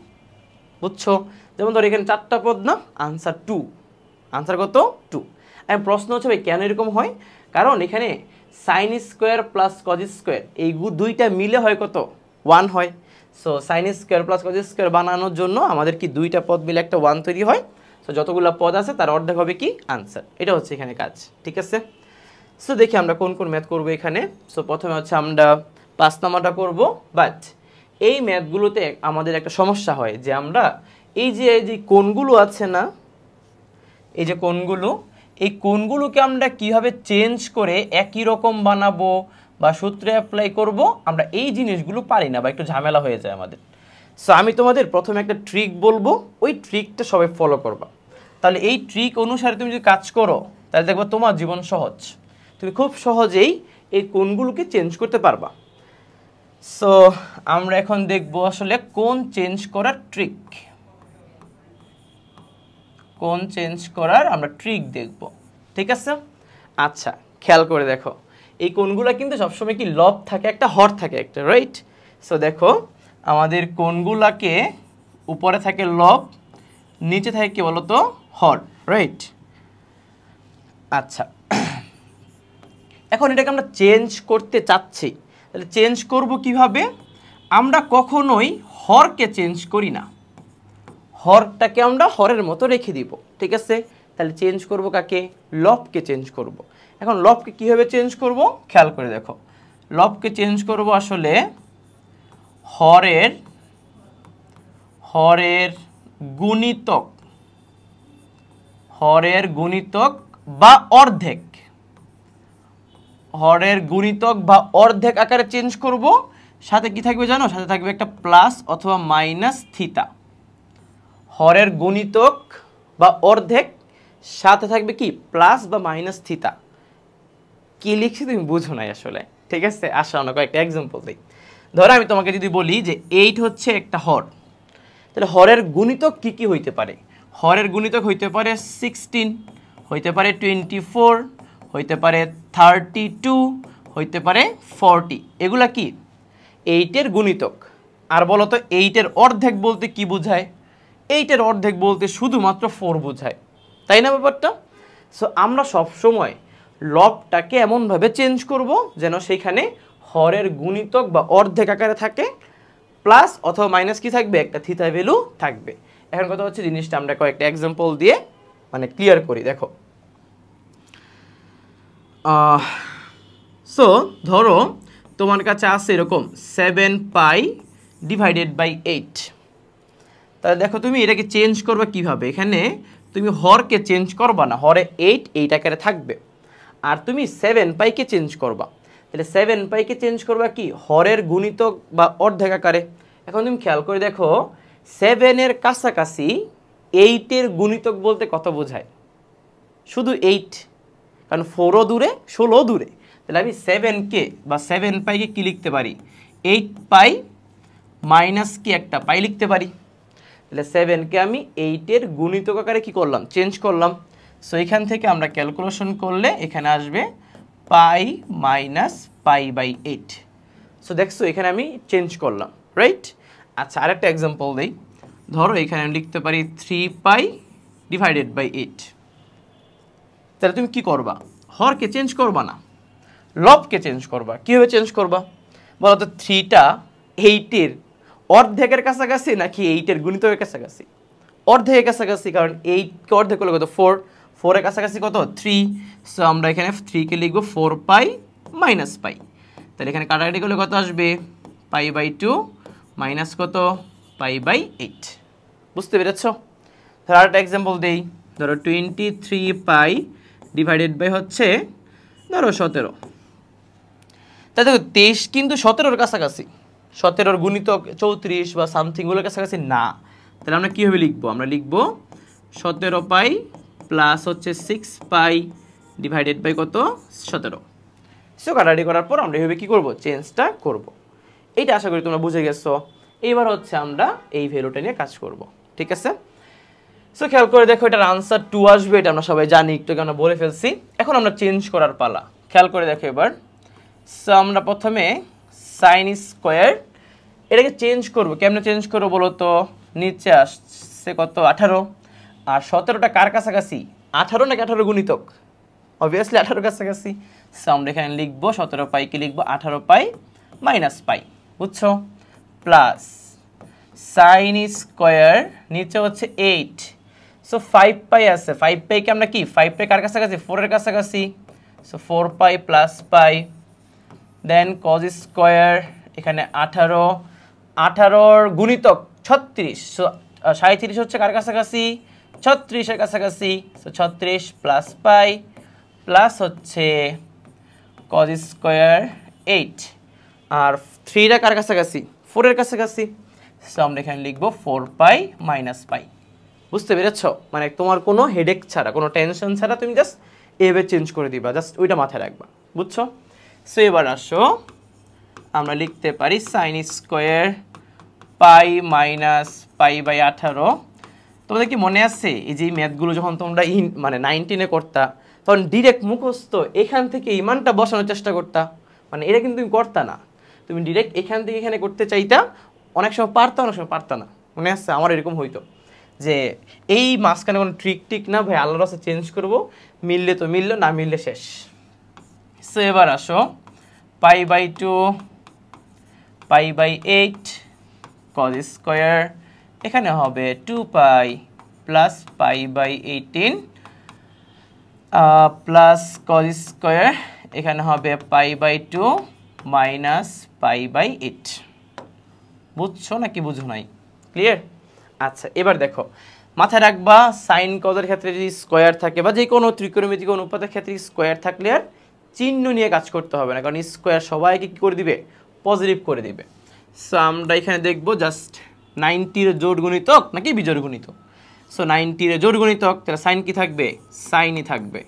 বুঝছো? যেমন ধর এখানে 4টা পদ না, আনসার 2, আনসার কত 2। এখন প্রশ্ন হচ্ছে ভাই কেন এরকম হয়? কারণ এখানে sign square plus cos square এই দুইটা মিলে হয় কত 1 হয়। So sign square plus cos square বানানোর জন্য আমাদের কি দুইটা পদ মিলে একটা 1 তৈরি হয়। সো যতগুলো পদ আছে তার অর্ধেক হবে কি আনসার। এটা হচ্ছে এখানে কাজ, ঠিক আছে? সো দেখি আমরা কোন কোন ম্যাথ করবো এখানে। সো প্রথমে হচ্ছে আমরা 5 নাম্বারটা করবো। বাট এই ম্যাথগুলোতে আমাদের একটা সমস্যা হয় যে আমরা এই যে কোণগুলো আছে না, এই যে কোণগুলো, এই কোণগুলোকে আমরা কিভাবে চেঞ্জ করে একই রকম বানাবো বা সূত্রে অ্যাপ্লাই করব, আমরা এই জিনিসগুলো পারি না বা একটু ঝামেলা হয়ে যায় আমাদের। সো আমি তোমাদের প্রথমে একটা ট্রিক বলবো, ওই ট্রিকটা সবাই ফলো করবা। তাহলে এই ট্রিক অনুসারে তুমি যদি কাজ করো তাহলে দেখবা তোমার জীবন সহজ, তুমি খুব সহজেই এই কোণগুলোকে চেঞ্জ করতে পারবা। সো আমরা এখন দেখব আসলে কোণ চেঞ্জ করার ট্রিক, কোণ চেঞ্জ করার আমরা ট্রিক দেখব, ঠিক আছে? আচ্ছা খেয়াল করে দেখো, এই কোণগুলো কিন্তু সবসময় কি লব থাকে, একটা হর থাকে একটা, রাইট? সো দেখো আমাদের কোণগুলাকে উপরে থাকে লব, নিচে থাকে কি বলতো হর, রাইট? আচ্ছা এখন এটাকে আমরা চেঞ্জ করতে চাচ্ছি, তাহলে চেঞ্জ করব কিভাবে? আমরা কখনোই হরকে চেঞ্জ করি না, হরটাকে আমরা হরের মতো রেখে দিব, ঠিক আছে? তাহলে চেঞ্জ করব কাকে? লবকে চেঞ্জ করব। এখন লবকে কিভাবে চেঞ্জ করব খেয়াল করে দেখো, লবকে চেঞ্জ করব আসলে হরের গুণিতক, হরের গুণিতক বা অর্ধেক, হরের গুণিতক বা অর্ধেক আকারে চেঞ্জ করব। সাথে কি থাকবে জানো? সাথে থাকবে একটা প্লাস অথবা মাইনাস থিতা। হরের গুণিতক বা অর্ধেক সাথে থাকবে কি প্লাস বা মাইনাস থিতা। কি লিখছি তুমি বুঝো নাই আসলে, ঠিক আছে? আসা অন্য কয়েকটা এক্সাম্পল দিই। ধরো আমি তোমাকে যদি বলি যে 8 হচ্ছে একটা হর, তাহলে হরের গুণিতক কি কি হইতে পারে? হরের গুণিতক হইতে পারে 16, হইতে পারে 24, হইতে পারে 32, হইতে পারে 40। এগুলা কি 8-এর গুণিতক। আর বলো তো 8-এর অর্ধেক বলতে কি বোঝায়? 8-এর অর্ধেক বলতে শুধুমাত্র 4 বোঝায়, তাই না ব্যাপারটা? সো আমরা সবসময় লবটাকে এমনভাবে চেঞ্জ করব যেন সেইখানে হরের গুণিতক বা অর্ধেক আকারে থাকে, প্লাস অথবা মাইনাস কি থাকবে? একটা থিতা ভ্যালু থাকবে। এখন কথা হচ্ছে জিনিসটা আমরা কয়েকটা এক্সাম্পল দিয়ে মানে ক্লিয়ার করি। দেখো সো ধরো তোমার কাছে আছে এরকম 7 পাই ডিভাইডেড বাই 8। তাহলে দেখো তুমি এটাকে চেঞ্জ করবে কিভাবে? এখানে তুমি হরকে চেঞ্জ করবা না, হরে 8 আকারে থাকবে, আর তুমি 7 পাইকে চেঞ্জ করবা। তাহলে 7 পাইকে চেঞ্জ করবা কি হরের গুণিতক বা অর্ধেক আকারে। এখন তুমি খেয়াল করে দেখো 7-এর কাছাকাছি 8-এর গুণিতক বলতে কত বোঝায়? শুধু 8, কারণ 4ও দূরে 16ও দূরে। তাহলে আমি 7কে বা 7 পাইকে কি লিখতে পারি? 8 পাই মাইনাস কি একটা পাই লিখতে পারি। তাহলে 7কে আমি 8-এর গুণিতক আকারে কি করলাম? চেঞ্জ করলাম। সো এখান থেকে আমরা ক্যালকুলেশন করলে এখানে আসবে পাই মাইনাস পাই বাই 8। সো দেখছো এখানে আমি চেঞ্জ করলাম, রাইট? আচ্ছা আরেকটা এক্সাম্পল দেই। ধরো এখানে আমি লিখতে পারি 3 পাই ডিভাইডেড বাই 8। তাহলে তুমি কি করবা? হরকে চেঞ্জ করবা না, লবকে চেঞ্জ করবা। কীভাবে চেঞ্জ করবা বলো তো? 3টা 8-এর অর্ধেকের কাছাকাছি নাকি 8-এর গুণিতকের কাছাকাছি? অর্ধেকের কাছাকাছি, কারণ 8কে অর্ধেক করলে কত? 4, 4-এর কাছাকাছি কত? 3। সো আমরা এখানে 3কে লিখবো 4 পাই মাইনাস পাই। তাহলে এখানে কাটাকাটি করলে কত আসবে? পাই বাই 2 মাইনাস কত? Pi by 8। বুঝতে পেরেছ? ধরো আরেকটা এক্সাম্পল দেই। ধরো 23 পাই ডিভাইডেড বাই হচ্ছে ধরো 17। তাই দেখো 23 কিন্তু 17-এর কাছাকাছি, 17-এর গুণিতক 34 বা সামথিংগুলোর কাছাকাছি না। তাহলে আমরা কীভাবে লিখবো? আমরা লিখবো 17 পাই প্লাস হচ্ছে 6 পাই ডিভাইডেড বাই কত? 17। সো কাটাকাটি করার পর আমরা এইভাবে কী করবো? চেঞ্জটা করব। এইটা আশা করি তোমরা বুঝে গেছো। এইবার হচ্ছে আমরা এই ভ্যালুটা নিয়ে কাজ করব, ঠিক আছে? সো খেয়াল করে দেখো এটার আনসার 2 আসবে, এটা আমরা সবাই জানি, একটু আমরা বলে ফেলছি। এখন আমরা চেঞ্জ করার পালা। খেয়াল করে দেখো এবার। সো আমরা প্রথমে সাইন স্কোয়ার এটাকে চেঞ্জ করবো, কেমনে চেঞ্জ করবো বলো তো? নিচে আসছে কত 18, আর 17টা কার কাছাকাছি? 18 নাকি 18 গুণিতক? অবভিয়াসলি 18 কাছাকাছি। সো আমরা এখানে লিখবো 17 পাইকে লিখবো 18 পাই মাইনাস পাই, বুঝছো? প্লাস সাইন স্কোয়ার নিচে হচ্ছে 8, সো 5 পাই আছে, 5 পাইকে আমরা কি 5 পাই কার কাছাকাছি? 4 এর কাছাকাছি, সো 4 পাই প্লাস পাই, দেন কজ স্কোয়ার এখানে 18, 18 গুণিতক 36, সো 37 হচ্ছে কার কাছাকাছি? 36 এর কাছাকাছি, সো 36 প্লাস পাই প্লাস হচ্ছে কজ স্কোয়ার 8, আর 3টা কার কাছাকাছি? 4 এর কাছাকাছি, সো আমরা এখানে লিখবো 4 পাই মাইনাস পাই। বুঝতে পেরেছ? মানে তোমার কোনো হেডেক ছাড়া, কোনো টেনশন ছাড়া তুমি জাস্ট এভাবে চেঞ্জ করে দিবা, জাস্ট ওইটা মাথায় রাখবা, বুঝছো? সো এবার আসো আমরা লিখতে পারি sine square pi minus pi by 18। তোমাদের কি মনে আছে এই যে ম্যাথগুলো যখন তোমরা মানে 19-এ করতা, তখন ডিরেক্ট মুখস্থ এখান থেকে এই মানটা বসানোর চেষ্টা করতা? মানে এটা কিন্তু তুমি করতা না, তুমি ডিরেক্ট এখান থেকে এখানে করতে চাইতা, অনেক সময় পারতা, অনেক সময় পারতা না। মনে আছে? আমার এরকম হইতো যে এই মাঝখানে কোনো ট্রিক টিক না, ভাই আল্লাহর রাস্তায় চেঞ্জ করব, মিললে তো মিললো, না মিললে শেষ। সো এবার আসো pi by 2 pi by 8 cos square এখানে হবে 2 pi plus pi by 18 plus cos square এখানে হবে pi by 2 minus pi by 8। বুঝছো নাকি বুঝো নাই? ক্লিয়ার? আচ্ছা এবার দেখো, মাথায় রাখবা সাইন কজের ক্ষেত্রে যদি স্কোয়ার থাকে বা যে কোনো ত্রিকোণমিতিক অনুপাতের ক্ষেত্রে স্কোয়ার থাকলে আর চিহ্ন নিয়ে কাজ করতে হবে না, কারণ স্কোয়ার সবাইকে কী করে দিবে? পজিটিভ করে দিবে। সো আমরা এখানে দেখবো জাস্ট 90-র জোড় গুণিতক নাকি বিজোড় গুণিতক। সো 90-র জোড় গুণিতক, তাহলে সাইন কি থাকবে? সাইনই থাকবে,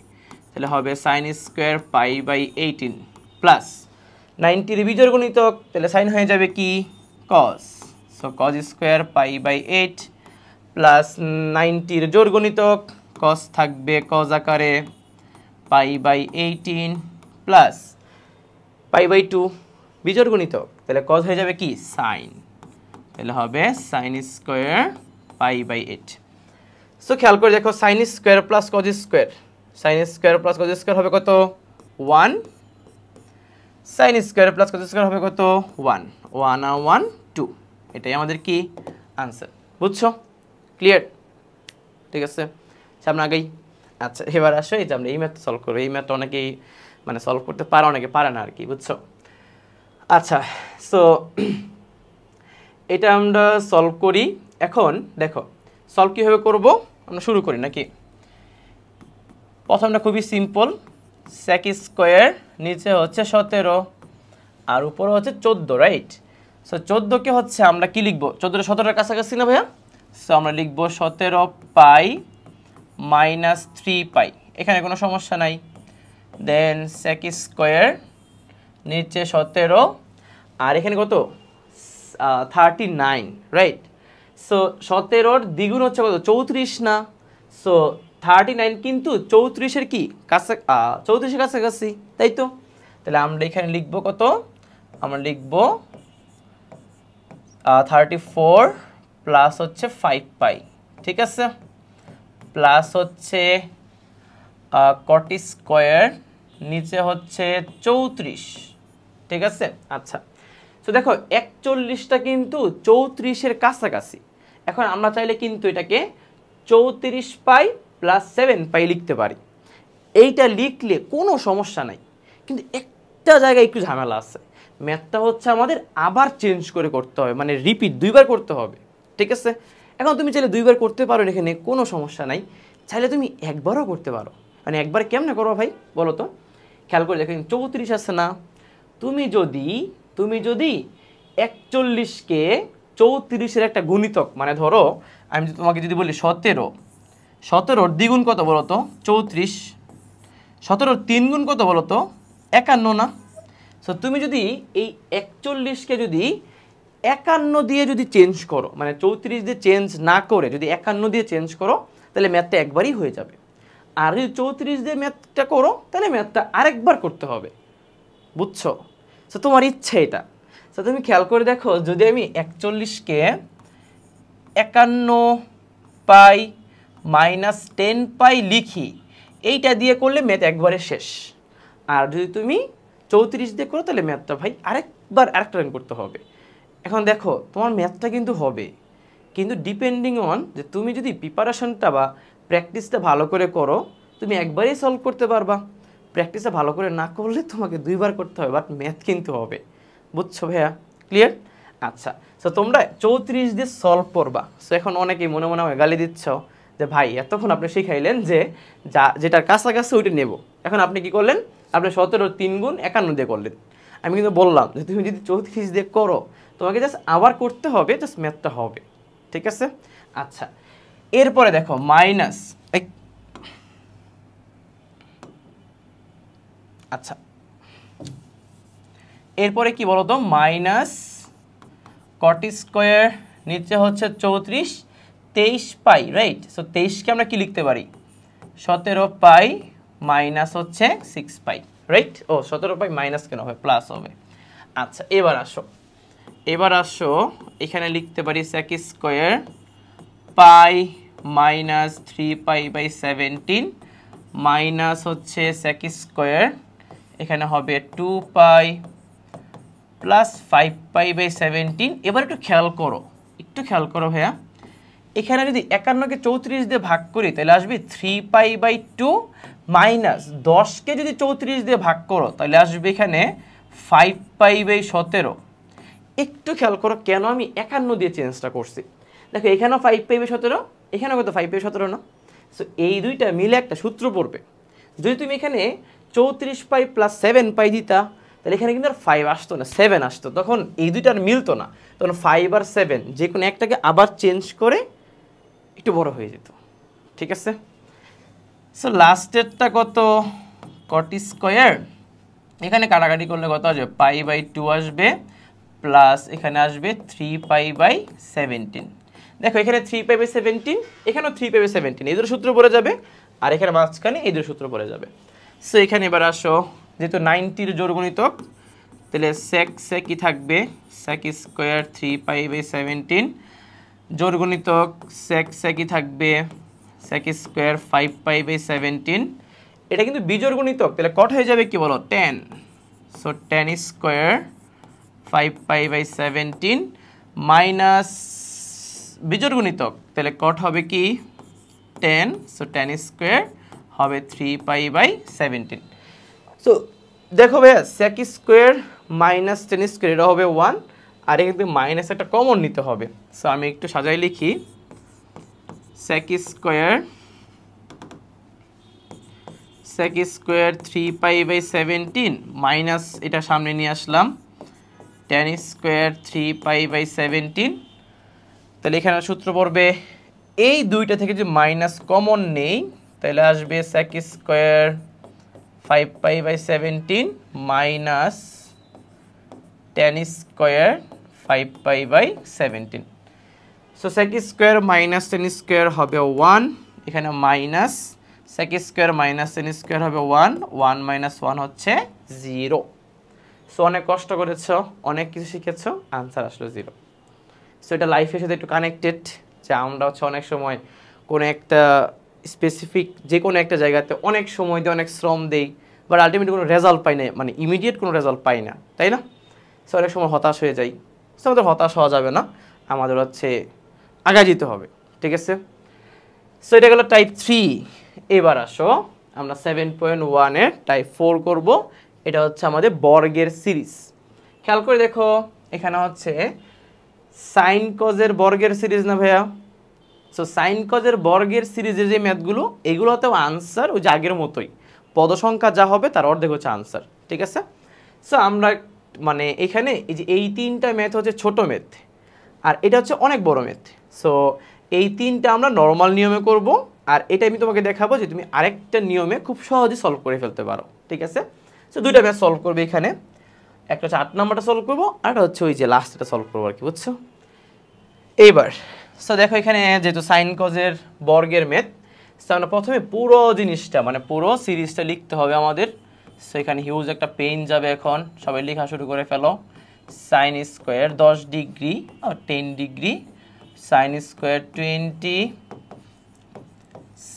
তাহলে হবে sine square pi by 18 plus 90-র বিজোড় গুণিতক, তাহলে সাইন হয়ে যাবে কি? Cos. So cos square pi by 8 plus 90-র জোড় গুণিতক, কজ থাকবে কজ আকারে pi by 18 plus pi by 2 বিজোড় গুণিতক, তাহলে কজ হয়ে যাবে কি? সাইন, তাহলে হবে sine square pi by 8। So খেয়াল করে দেখো sine square plus cos square, sine square plus cos square হবে কত? 1, sine square plus cos square হবে কত? 1, 1 আর 1 2, এটাই আমাদের কি? আনসার। বুঝছো? ক্লিয়ার? ঠিক আছে, সামনে আগেই। আচ্ছা এবার আসো এই যে আমরা এই ম্যাথ সলভ করবো। এই ম্যাথটা অনেকেই মানে সলভ করতে পারে, অনেকে পারে না আর কি, বুঝছো? আচ্ছা সো এটা আমরা সলভ করি। এখন দেখো সলভ কীভাবে করবো, আমরা শুরু করি নাকি? প্রথমটা খুবই সিম্পল, সেক স্কোয়ার নিচে হচ্ছে 17 আর উপরে হচ্ছে 14, রাইট? সো 14কে হচ্ছে আমরা কি লিখবো? 14 17-এর কাছাকাছি না ভাইয়া? সো আমরা লিখবো 17 পাই মাইনাস 3 পাই, এখানে কোনো সমস্যা নাই। দেন সেক স্কোয়ার নিচে 17 আর এখানে কত? 39, রাইট? সো 17-র দ্বিগুণ হচ্ছে কত? 34 না? সো 39 কিন্তু 34-এর কি কাছে? 34-এর কাছাকাছি, তাই তো? তাহলে আমরা এখানে লিখবো কত? আমরা লিখবো 34 প্লাস হচ্ছে 5 পাই, ঠিক আছে? প্লাস হচ্ছে কট স্কোয়ার নিচে হচ্ছে 34, ঠিক আছে? আচ্ছা তো দেখো 41টা কিন্তু 34-এর কাছাকাছি। এখন আমরা চাইলে কিন্তু এটাকে 34 পাই প্লাস 7 পাই লিখতে পারি। এইটা লিখলে কোনো সমস্যা নাই, কিন্তু একটা জায়গায় একটু ঝামেলা আছে। ম্যাথটা হচ্ছে আমাদের আবার চেঞ্জ করে করতে হবে, মানে রিপিট 2বার করতে হবে, ঠিক আছে? এখন তুমি চাইলে 2বার করতে পারো, এখানে কোনো সমস্যা নাই। চাইলে তুমি একবারও করতে পারো। মানে একবার কেমনে করো ভাই বলো তো? খেয়াল করে দেখো 34 আছে না? তুমি যদি 41কে 34-এর একটা গুণিতক, মানে ধরো আমি তোমাকে যদি বলি 17-র দ্বিগুণ কত বলো তো? 34। 17-র 3 গুণ কত বলো তো? 51 না? সো তুমি যদি এই 41কে যদি 51 দিয়ে যদি চেঞ্জ করো, মানে 34 দিয়ে চেঞ্জ না করে যদি 51 দিয়ে চেঞ্জ করো, তাহলে ম্যাথটা একবারই হয়ে যাবে। আর যদি 34 দিয়ে ম্যাথটা করো, তাহলে ম্যাথটা আরেকবার করতে হবে, বুঝছো? সো তোমার ইচ্ছে এটা তো তুমি খেয়াল করে দেখো, যদি আমি 41কে 51 পাই মাইনাস 10 পাই লিখি, এইটা দিয়ে করলে ম্যাথ একবারে শেষ। আর যদি তুমি 34 দিয়ে করো তাহলে ম্যাথটা ভাই আরেকটা রান করতে হবে। এখন দেখো তোমার ম্যাথটা কিন্তু হবে, কিন্তু ডিপেন্ডিং অন যে তুমি যদি প্রিপারেশনটা বা প্র্যাকটিসটা ভালো করে করো তুমি একবারেই সলভ করতে পারবা। প্র্যাকটিসটা ভালো করে না করলে তোমাকে 2বার করতে হবে, বাট ম্যাথ কিন্তু হবে। বুঝছো ভাইয়া? ক্লিয়ার? আচ্ছা, সো তোমরা 34 দিয়ে সলভ করবা। সো এখন অনেকেই মনে মনে আমাকে গালি দিচ্ছ যে ভাই এতক্ষণ আপনি শিখাইলেন যে যেটার কাছাকাছি ওইটা নেব, এখন আপনি কি করলেন? আপনি 17 3 গুণ 51 দিয়ে করলেন। আমি কিন্তু বললাম যে তুমি যদি 34 দিয়ে করো তোমাকে জাস্ট আবার করতে হবে, জাস্ট ম্যাথটা হবে। ঠিক আছে? আচ্ছা, এরপরে দেখো মাইনাস, আচ্ছা এরপরে কি বলতো, মাইনাস কট স্কোয়ার, নিচে হচ্ছে 34, 23 পাই, রাইট? সো 23কে আমরা কি লিখতে পারি? 17 পাই মাইনাস হচ্ছে 6 পাই, রাইট? ও 17 পাই মাইনাস কেন হবে, প্লাস হবে। আচ্ছা এবার আসো এখানে লিখতে পারি sec square pi minus 3 pi by 17 minus হচ্ছে সেক স্কোয়ার, এখানে হবে 2 পাই প্লাস 5 পাই বাই 17। এবার একটু খেয়াল করো ভাইয়া, এখানে যদি 51কে 34 দিয়ে ভাগ করি তাহলে আসবে 3 পাই বাই 2 মাইনাস 10কে যদি 34 দিয়ে ভাগ করো তাহলে আসবে এখানে 5 পাই বাই 17। একটু খেয়াল করো কেন আমি 51 দিয়ে চেঞ্জটা করছি। দেখো এখানেও 5 পাই বাই 17, এখানেও কত 5 পাই 17 না? সো এই দুইটা মিলে একটা সূত্র পড়বে। যদি তুমি এখানে 34 পাই প্লাস 7 পাই দিতা তাহলে এখানে কিন্তু আর 5 আসতো না, 7 আসতো। তখন এই দুইটা আর মিলতো না, তখন 5 আর 7 যে কোনো একটাকে আবার চেঞ্জ করে একটু বড় হয়ে যেত। ঠিক আছে? সো লাস্টেরটা কত? কট স্কোয়ার, এখানে কাটাকাটি করলে কত আসবে? পাই বাই 2 আসবে, প্লাস এখানে আসবে 3 পাই বাই 17। দেখো এখানে 3 পাই বাই 17, এখানেও 3 পাই বাই 17, এই দুটো সূত্র পড়ে যাবে, আর এখানে মাঝখানে এই দুটো সূত্র পড়ে যাবে। সো এখানে এবার আসো, যেহেতু 90-র জোড়গুণিতক তাহলে সেক কি থাকবে? Sec square 3 pi by 17, জোড়গুণিতক sec কি থাকবে? Sec square 5 pi by 17। এটা কিন্তু বিজোড় গুণিতক, তাহলে কট হয়ে যাবে কি বলো? 10। So 10 square 5 pi by 17 minus বিজোড় গুণিতক, তাহলে কট হবে কি? 10। সো 10 স্কোয়ার হবে 3 পাই বাই 17। সো দেখো ভাইয়া, সেক স্কোয়ার মাইনাস 10 স্কোয়ার এটা হবে 1, আর এখান থেকে মাইনাস একটা কমন নিতে হবে। সো আমি একটু সাজাই লিখি, sec square 3 pi by 17 minus এটা সামনে নিয়ে আসলাম 10 স্কোয়ার 3 পাই বাই 17। তাহলে এখানে সূত্র পড়বে, এই দুইটা থেকে যদি মাইনাস কমন নেই তাহলে আসবে sec square 5 pi by 17 minus 10 square 5 pi by 17। So sec square minus 10 square হবে 1, এখানে minus sec square minus 10 square হবে 1, 1 মাইনাস 1 হচ্ছে 0। সো অনেক কষ্ট করেছো, অনেক কিছু শিখেছো, আনসার আসলো 0। সো এটা লাইফের সাথে একটু কানেক্টেড, যে আমরা হচ্ছে অনেক সময় কোনো একটা স্পেসিফিক যে কোনো একটা জায়গাতে অনেক সময় দিয়ে অনেক শ্রম দেই, বাট আলটিমেটলি কোনো রেজাল্ট পাই না, মানে ইমিডিয়েট কোনো রেজাল্ট পাই না, তাই না? সো অনেক সময় হতাশ হয়ে যাই। সো আমাদের হতাশ হওয়া যাবে না, আমাদের হচ্ছে আগায় যেতে হবে। ঠিক আছে? সো এটা গেল টাইপ 3। এবার আসো আমরা 7.1-এর টাইপ 4 করব। এটা হচ্ছে আমাদের বর্গের সিরিজ। খেয়াল করে দেখো, এখানে হচ্ছে সাইন কজের বর্গের সিরিজ না ভাইয়া? সো সাইন কজের বর্গের সিরিজের যে ম্যাথগুলো, এগুলোতেও আনসার ওই যে আগের মতোই, পদসংখ্যা যা হবে তার অর্ধেক হচ্ছে আনসার। ঠিক আছে? সো আমরা মানে এখানে এই যে এই 3টা ম্যাথ হচ্ছে ছোট ম্যাথ, আর এটা হচ্ছে অনেক বড় ম্যাথ। সো এই 3টা আমরা নর্মাল নিয়মে করব, আর এটা আমি তোমাকে দেখাবো যে তুমি আরেকটা নিয়মে খুব সহজে সলভ করে ফেলতে পারো। ঠিক আছে? সো দুইটা ম্যাথ সলভ করবে এখানে, একটা হচ্ছে 8 নাম্বারটা সলভ করবো, আর একটা হচ্ছে ওই যে লাস্টটা সলভ করবো আর কি, বুঝছো? এইবার সো দেখো এখানে যেহেতু সাইন কজের বর্গের ম্যাথ, সো আমরা প্রথমে পুরো জিনিসটা মানে পুরো সিরিজটা লিখতে হবে আমাদের। সো এখানে হিউজ একটা পেইন যাবে, এখন সবাই লেখা শুরু করে ফেলো। সাইন স্কোয়ার 10 ডিগ্রি আর 10 degree, sign square 20,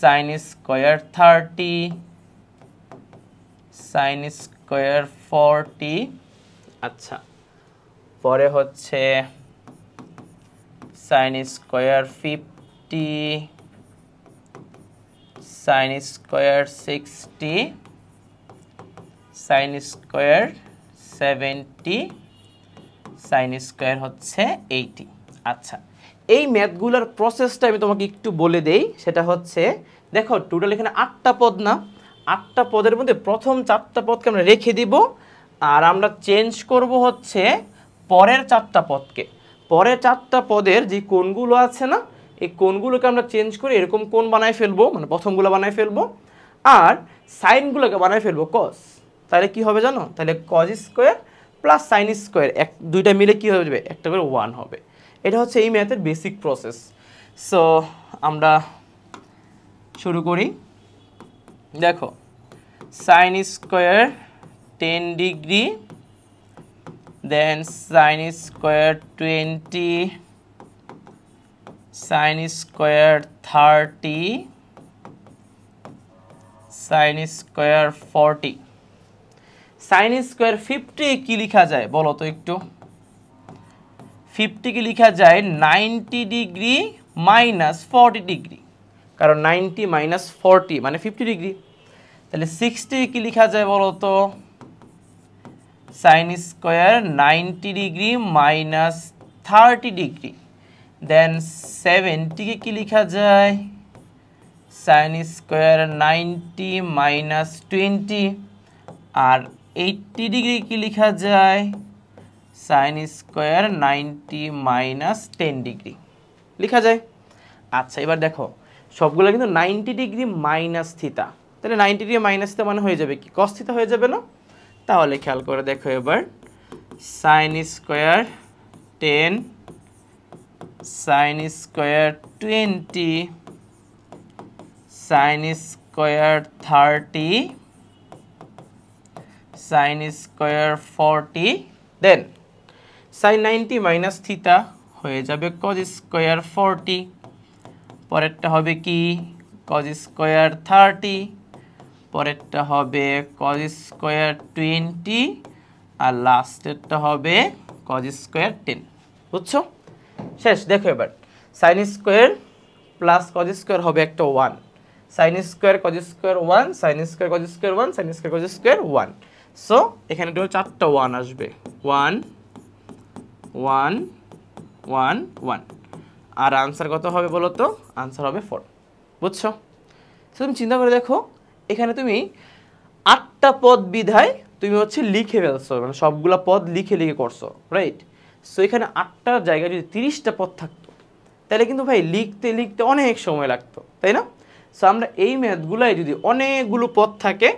sine square 30, sine square 40। আচ্ছা, পরে হচ্ছে sine square 50, sine square 60, sine square 70, sine square হচ্ছে 80। আচ্ছা, এই ম্যাথগুলোর প্রসেসটা আমি তোমাকে একটু বলে দেই। সেটা হচ্ছে, দেখো টোটাল এখানে 8টা পদ না, 8টা পদের মধ্যে প্রথম 4টা পদকে আমরা রেখে দিব, আর আমরা চেঞ্জ করব হচ্ছে পরের 4টা পদকে। পরের 4টা পদের যে কোণগুলো আছে না, এই কোণগুলোকে আমরা চেঞ্জ করে এরকম কোণ বানায় ফেলবো, মানে প্রথমগুলো বানায় ফেলবো, আর সাইনগুলোকে বানায় ফেলবো কস। তাহলে কি হবে জানো? তাহলে cos square plus sine square দুইটা মিলে কি হয়ে যাবে? একটা করে 1 হবে। এটা হচ্ছে এই ম্যাথের বেসিক প্রসেস। সো আমরা শুরু করি। দেখো, sine square 10 degree, then sine square 20, sine square 30, sine square 40। Sine square 50 কি লেখা যায় বলো তো একটু? 50 কি লেখা যায় 90 ডিগ্রি মাইনাস 40 ডিগ্রি, কারণ 90 মাইনাস 40 মানে 50 ডিগ্রি। তাহলে 60 কি লেখা যায় বলো তো? Sine square 90 degree minus 30 degree, then 70 কি লেখা যায়? সাইন স্কোয়ার 90 মাইনাস 20, আর 80 ডিগ্রি কি লেখা যায়? সাইন স্কোয়ার 90 মাইনাস 10 ডিগ্রি লেখা যায়। আচ্ছা, এবার দেখো সবগুলো কিন্তু 90 ডিগ্রি মাইনাস থিটা, তাহলে 90 ডিগ্রি মাইনাস থিটা মানে হয়ে যাবে কি? কস থিটা হয়ে যাবে না? তাহলে খেয়াল করে দেখো এবার, sign square 10, sign square 20, sine square 30, sine square 40, দেন সাইন 90 মাইনাস থিটা হয়ে যাবে কজ স্কোয়ার 40, পরেরটা হবে কি? কজ স্কোয়ার 30, পরেরটা হবে কজ স্কোয়ার 20, আর লাস্টেরটা হবে কজ স্কোয়ার 10। বুঝছো? শেষ। দেখো এবার, sign square plus cos square হবে একটা 1, sine square cos square 1, sine square cos square 1, sine square cos square 1। So এখানে টোটাল 4টা 1 আসবে, 1 1 1 1, আর আনসার কত হবে বলো তো? আনসার হবে 4। বুঝছো? সো তুমি চিন্তা করে দেখো, এখানে তুমি 8টা পদ বিধায় তুমি হচ্ছে লিখে ফেলছো, মানে সবগুলা পদ লিখে লিখে করছো, রাইট? সো এখানে 8টার জায়গায় যদি 30টা পদ থাকতো, তাহলে কিন্তু ভাই লিখতে লিখতে অনেক সময় লাগতো, তাই না? সো আমরা এই ম্যাথগুলাই যদি অনেকগুলো পদ থাকে,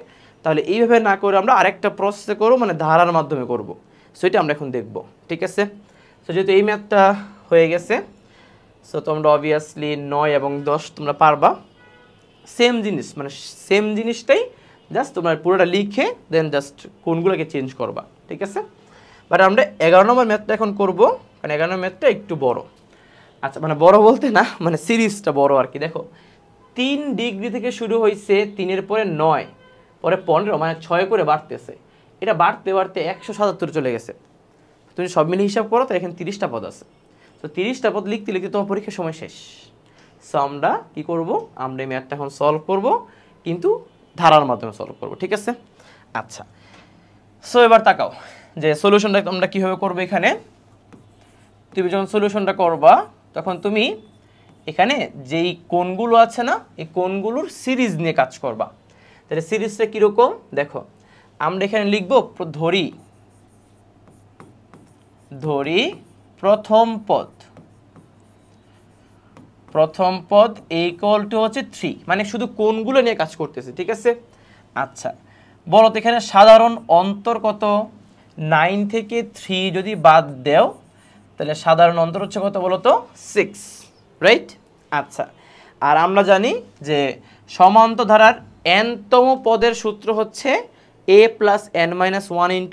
তাহলে এইভাবে না করে আমরা আরেকটা প্রসেসে করবো, মানে ধারার মাধ্যমে করব। সো এটা আমরা এখন দেখব, ঠিক আছে? সো যেহেতু এই ম্যাথটা হয়ে গেছে, সো তোমরা অবভিয়াসলি 9 এবং 10 তোমরা পারবা। সেম জিনিস, মানে সেম জিনিসটাই, জাস্ট তোমরা পুরোটা লিখে দেন জাস্ট কোনগুলোকে চেঞ্জ করবা, ঠিক আছে? বাট আমরা 11 নম্বর ম্যাথটা এখন করব, কারণ 11 নম্বর ম্যাথটা একটু বড়। আচ্ছা, মানে বড় বলতে না, মানে সিরিজটা বড় আর কি। দেখো, 3 ডিগ্রি থেকে শুরু হয়েছে, 3-এর পরে 9, পরে 15, মানে 6 করে বাড়তেছে। এটা বাড়তে বাড়তে 177 চলে গেছে। তুমি সব মিলে হিসাব করো, তো এখানে 30টা পদ আছে। তো 30টা পদ লিখতে লিখতে তোমার পরীক্ষার সময় শেষ। সো আমরা কি করব? আমরা এই ম্যাথটা এখন সলভ করব, কিন্তু ধারার মাধ্যমে সলভ করব, ঠিক আছে? আচ্ছা, সো এবার তাকাও যে সলিউশনটা আমরা কীভাবে করবো। এখানে তুমি যখন সলিউশনটা করবা, তখন তুমি এখানে যেই কোণগুলো আছে না, এই কোণগুলোর সিরিজ নিয়ে কাজ করবা। তাহলে সিরিজটা কীরকম দেখো, আমরা এখানে লিখব ধরি ধরি প্রথম পদ, প্রথম পদ ইকুয়াল টু হচ্ছে 3, মানে শুধু কোণগুলো নিয়ে কাজ করতেছে, ঠিক আছে? আচ্ছা, বলো তো এখানে সাধারণ অন্তর কত? 9 থেকে 3 যদি বাদ দেও, তাহলে সাধারণ অন্তর হচ্ছে কত বলো তো? 6, রাইট? আচ্ছা, আর আমরা জানি যে সমান্তর ধারার nতম পদের সূত্র হচ্ছে a + n - 1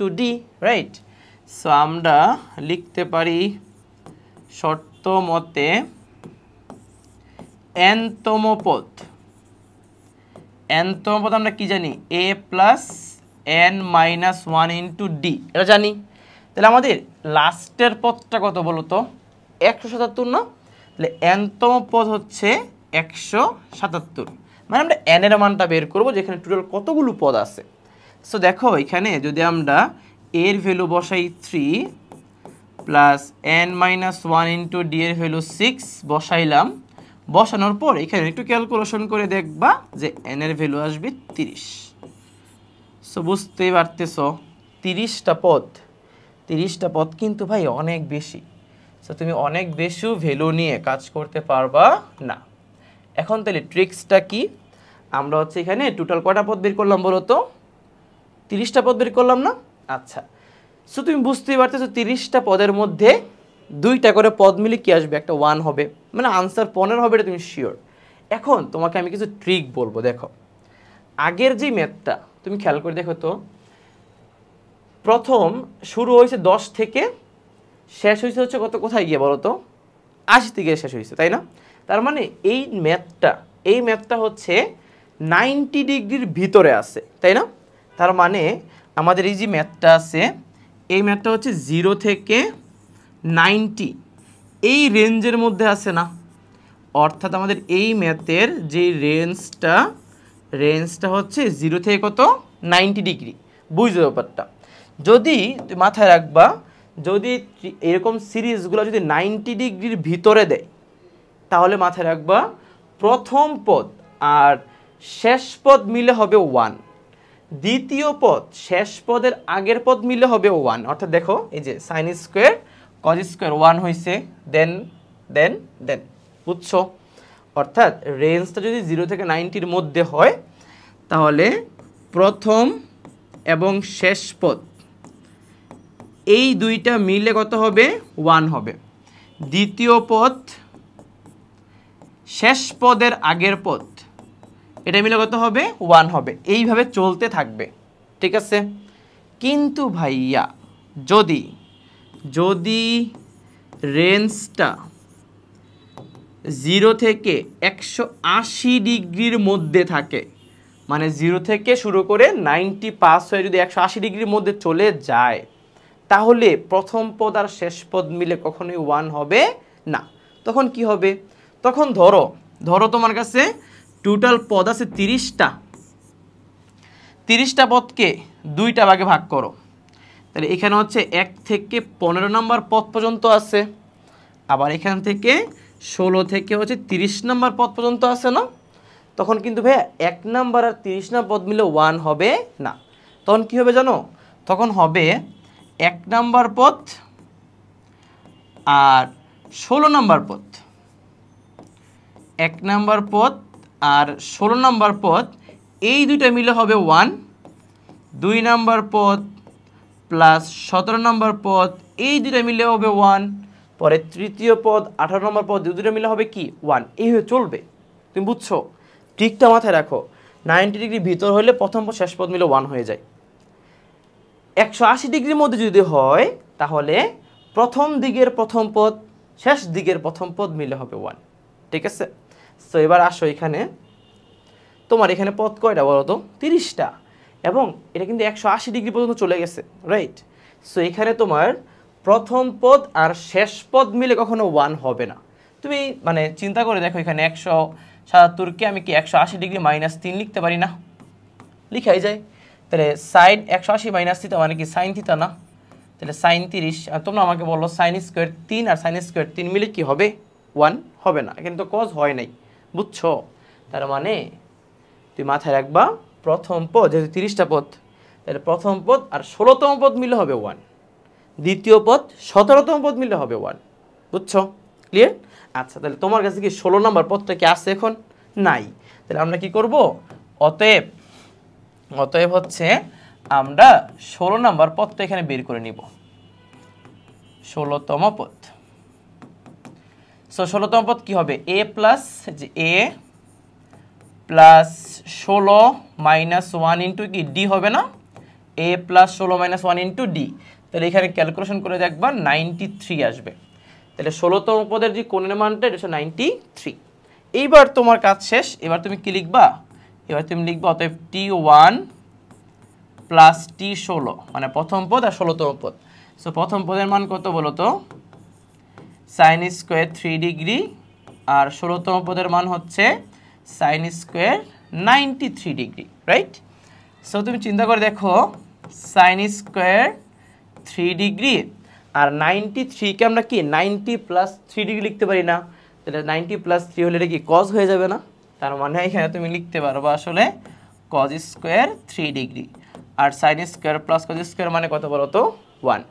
× d, right? So আমরা লিখতে পারি শর্ত মতে nতম পদ আমরা কি জানি a plus n minus 1 into D, এটা জানি। তাহলে আমাদের লাস্টের পদটা কত বলো তো? 177 না? তাহলে nতম পদ হচ্ছে 177, মানে আমরা n এর মানটা বের করবো যেখানে টোটাল কতগুলো পদ আছে। সো দেখো এখানে যদি আমরা এর ভ্যালু বসাই 3 plus n minus 1 into D এর ভ্যালু 6 বসাইলাম, বসানোর পর এখানে একটু ক্যালকুলেশন করে দেখবা যে n এর ভ্যালু আসবে 30। সো বুঝতেই পারতেছো 30টা পদ কিন্তু ভাই অনেক বেশি। সো তুমি অনেক বেশি ভ্যালু নিয়ে কাজ করতে পারবা না। এখন তাহলে ট্রিক্সটা কি? আমরা হচ্ছে এখানে টোটাল কয়টা পদ বের করলাম বলো তো? 30টা পদ বের করলাম না? আচ্ছা, সো তুমি বুঝতেই পারতেছো 30টা পদের মধ্যে 2টা করে পদ মিলে কি আসবে? একটা 1 হবে, মানে আনসার 15 হবে, এটা তুমি শিওর। এখন তোমাকে আমি কিছু ট্রিক বলবো। দেখো আগের যে ম্যাথটা তুমি খেয়াল করে দেখো তো, প্রথম শুরু হয়েছে 10 থেকে, শেষ হয়েছে হচ্ছে কত, কোথায় গিয়ে বলো তো? 80 থেকে শেষ হয়েছে, তাই না? তার মানে এই ম্যাথটা হচ্ছে 90 ডিগ্রির ভিতরে আছে, তাই না? তার মানে আমাদের এই যে ম্যাথটা আছে, এই ম্যাথটা হচ্ছে 0 থেকে 90 এই রেঞ্জের মধ্যে আছে না? অর্থাৎ আমাদের এই ম্যাথের যে রেঞ্জটা হচ্ছে 0 থেকে কত, 90 ডিগ্রি। বুঝতে ব্যাপারটা? যদি মাথায় রাখবা, যদি এরকম সিরিজগুলো যদি 90 ডিগ্রির ভিতরে দেয়, তাহলে মাথায় রাখবা প্রথম পদ আর শেষ পদ মিলে হবে 1, দ্বিতীয় পদ শেষ পদের আগের পদ মিলে হবে 1। অর্থাৎ দেখো এই যে সাইন স্কোয়ার কজ স্কোয়ার 1 হয়েছে, দেন বুঝছো? অর্থাৎ রেঞ্জটা যদি 0 থেকে 90-র মধ্যে হয়, তাহলে প্রথম এবং শেষ পদ এই দুইটা মিলে কত হবে? 1 হবে। দ্বিতীয় পদ শেষ পদের আগের পদ এটা মিলে কত হবে? 1 হবে। এইভাবে চলতে থাকবে, ঠিক আছে? কিন্তু ভাইয়া যদি রেঞ্জটা 0 থেকে 180 ডিগ্রির মধ্যে থাকে, মানে 0 থেকে শুরু করে 90 পাস হয়ে যদি 180 ডিগ্রির মধ্যে চলে যায়, তাহলে প্রথম পদ আর শেষ পদ মিলে কখনোই 1 হবে না। তখন কি হবে? তখন ধরো তোমার কাছে টোটাল পদ আছে 30টা পদকে 2টা ভাগে ভাগ করো। তাহলে এখানে হচ্ছে 1 থেকে 15 নম্বর পদ পর্যন্ত আছে, আবার এখান থেকে 16 থেকে হচ্ছে 30 নম্বর পদ পর্যন্ত আছে না? তখন কিন্তু ভাইয়া 1 নাম্বার আর 30 নম্বর পদ মিলে 1 হবে না। তখন কি হবে জানো? তখন হবে 1 নাম্বার পদ আর 16 নম্বর পদ, 1 নাম্বার পদ আর 16 নম্বর পদ এই দুইটা মিলে হবে 1, 2 নাম্বার পদ প্লাস 17 নম্বর পদ এই দুইটা মিলে হবে 1, পরে তৃতীয় পদ 18 নম্বর পদ দুইটা মিলে হবে কি? 1। এইভাবে চলবে। তুমি বুঝছো? ঠিকটা মাথায় রাখো, 90 ডিগ্রি ভিতর হলে প্রথম পদ শেষ পদ মিলে 1 হয়ে যায়। 180 ডিগ্রির মধ্যে যদি হয়, তাহলে প্রথম দিকের প্রথম পদ শেষ দিকের প্রথম পদ মিলে হবে 1, ঠিক আছে? সো এবার আসো এখানে, তোমার এখানে পদ কয়টা বলো তো? 30টা, এবং এটা কিন্তু 180 ডিগ্রি পর্যন্ত চলে গেছে, রাইট? সো এখানে তোমার প্রথম পদ আর শেষ পদ মিলে কখনো 1 হবে না। তুমি মানে চিন্তা করে দেখো, এখানে 177কে আমি কি 180 ডিগ্রি মাইনাস 3 লিখতে পারি না? লিখাই যায়। তাহলে সাইন 180 মাইনাস থিটা মানে কি? সাইন থিটা না? তাহলে সাইন 30, আর তোমরা আমাকে বললো সাইন স্কোয়ার 3 আর সাইন স্কোয়ার 3 মিলে কি হবে? 1 হবে না, কিন্তু কজ হয় নাই, বুঝছো? তার মানে তুই মাথায় রাখবা প্রথম পদ যেহেতু 30টা পদ, তাহলে প্রথম পদ আর 16তম পদ মিলে হবে 1, দ্বিতীয় পদ 17তম পদ মিলে হবে 1, বুঝছো? ক্লিয়ার? আচ্ছা, তাহলে তোমার কাছে কি 16 নম্বর পদটা কি আছে? এখন নাই। তাহলে আমরা কি করব? অতএব হচ্ছে আমরা 16 নম্বর পদটা এখানে বের করে নিব, 16তম পদ। সো 16তম পদ কি হবে? a প্লাস 16 মাইনাস 1 ইন্টু কি? ডি হবে না? a plus 16 minus 1 into D. তাহলে এখানে ক্যালকুলেশন করে দেখবা 93 আসবে। তাহলে 16তম পদের যে কোণের মানটা এটা হচ্ছে 93। এইবার তোমার কাজ শেষ। এবার তুমি কি লিখবা? এবার তুমি লিখবা অতএব t1 প্লাস t16, মানে প্রথম পদ আর 16তম পদ। সো প্রথম পদের মান কত বলো তো? সাইন স্কোয়ার 3 ডিগ্রি, আর 16তম পদের মান হচ্ছে sine square 93 degree, right? So তুমি চিন্তা করে দেখো, সাইন স্কোয়ার 3 ডিগ্রি আর 93কে আমরা কি 90 প্লাস 3 ডিগ্রি লিখতে পারি না? তাহলে 90 প্লাস 3 হলে এটা কি কজ হয়ে যাবে না? তার মানে এখানে তুমি লিখতে পারবে আসলে কজ স্কোয়ার 3 ডিগ্রি, আর sine square plus cos square মানে কত বলো তো? 1।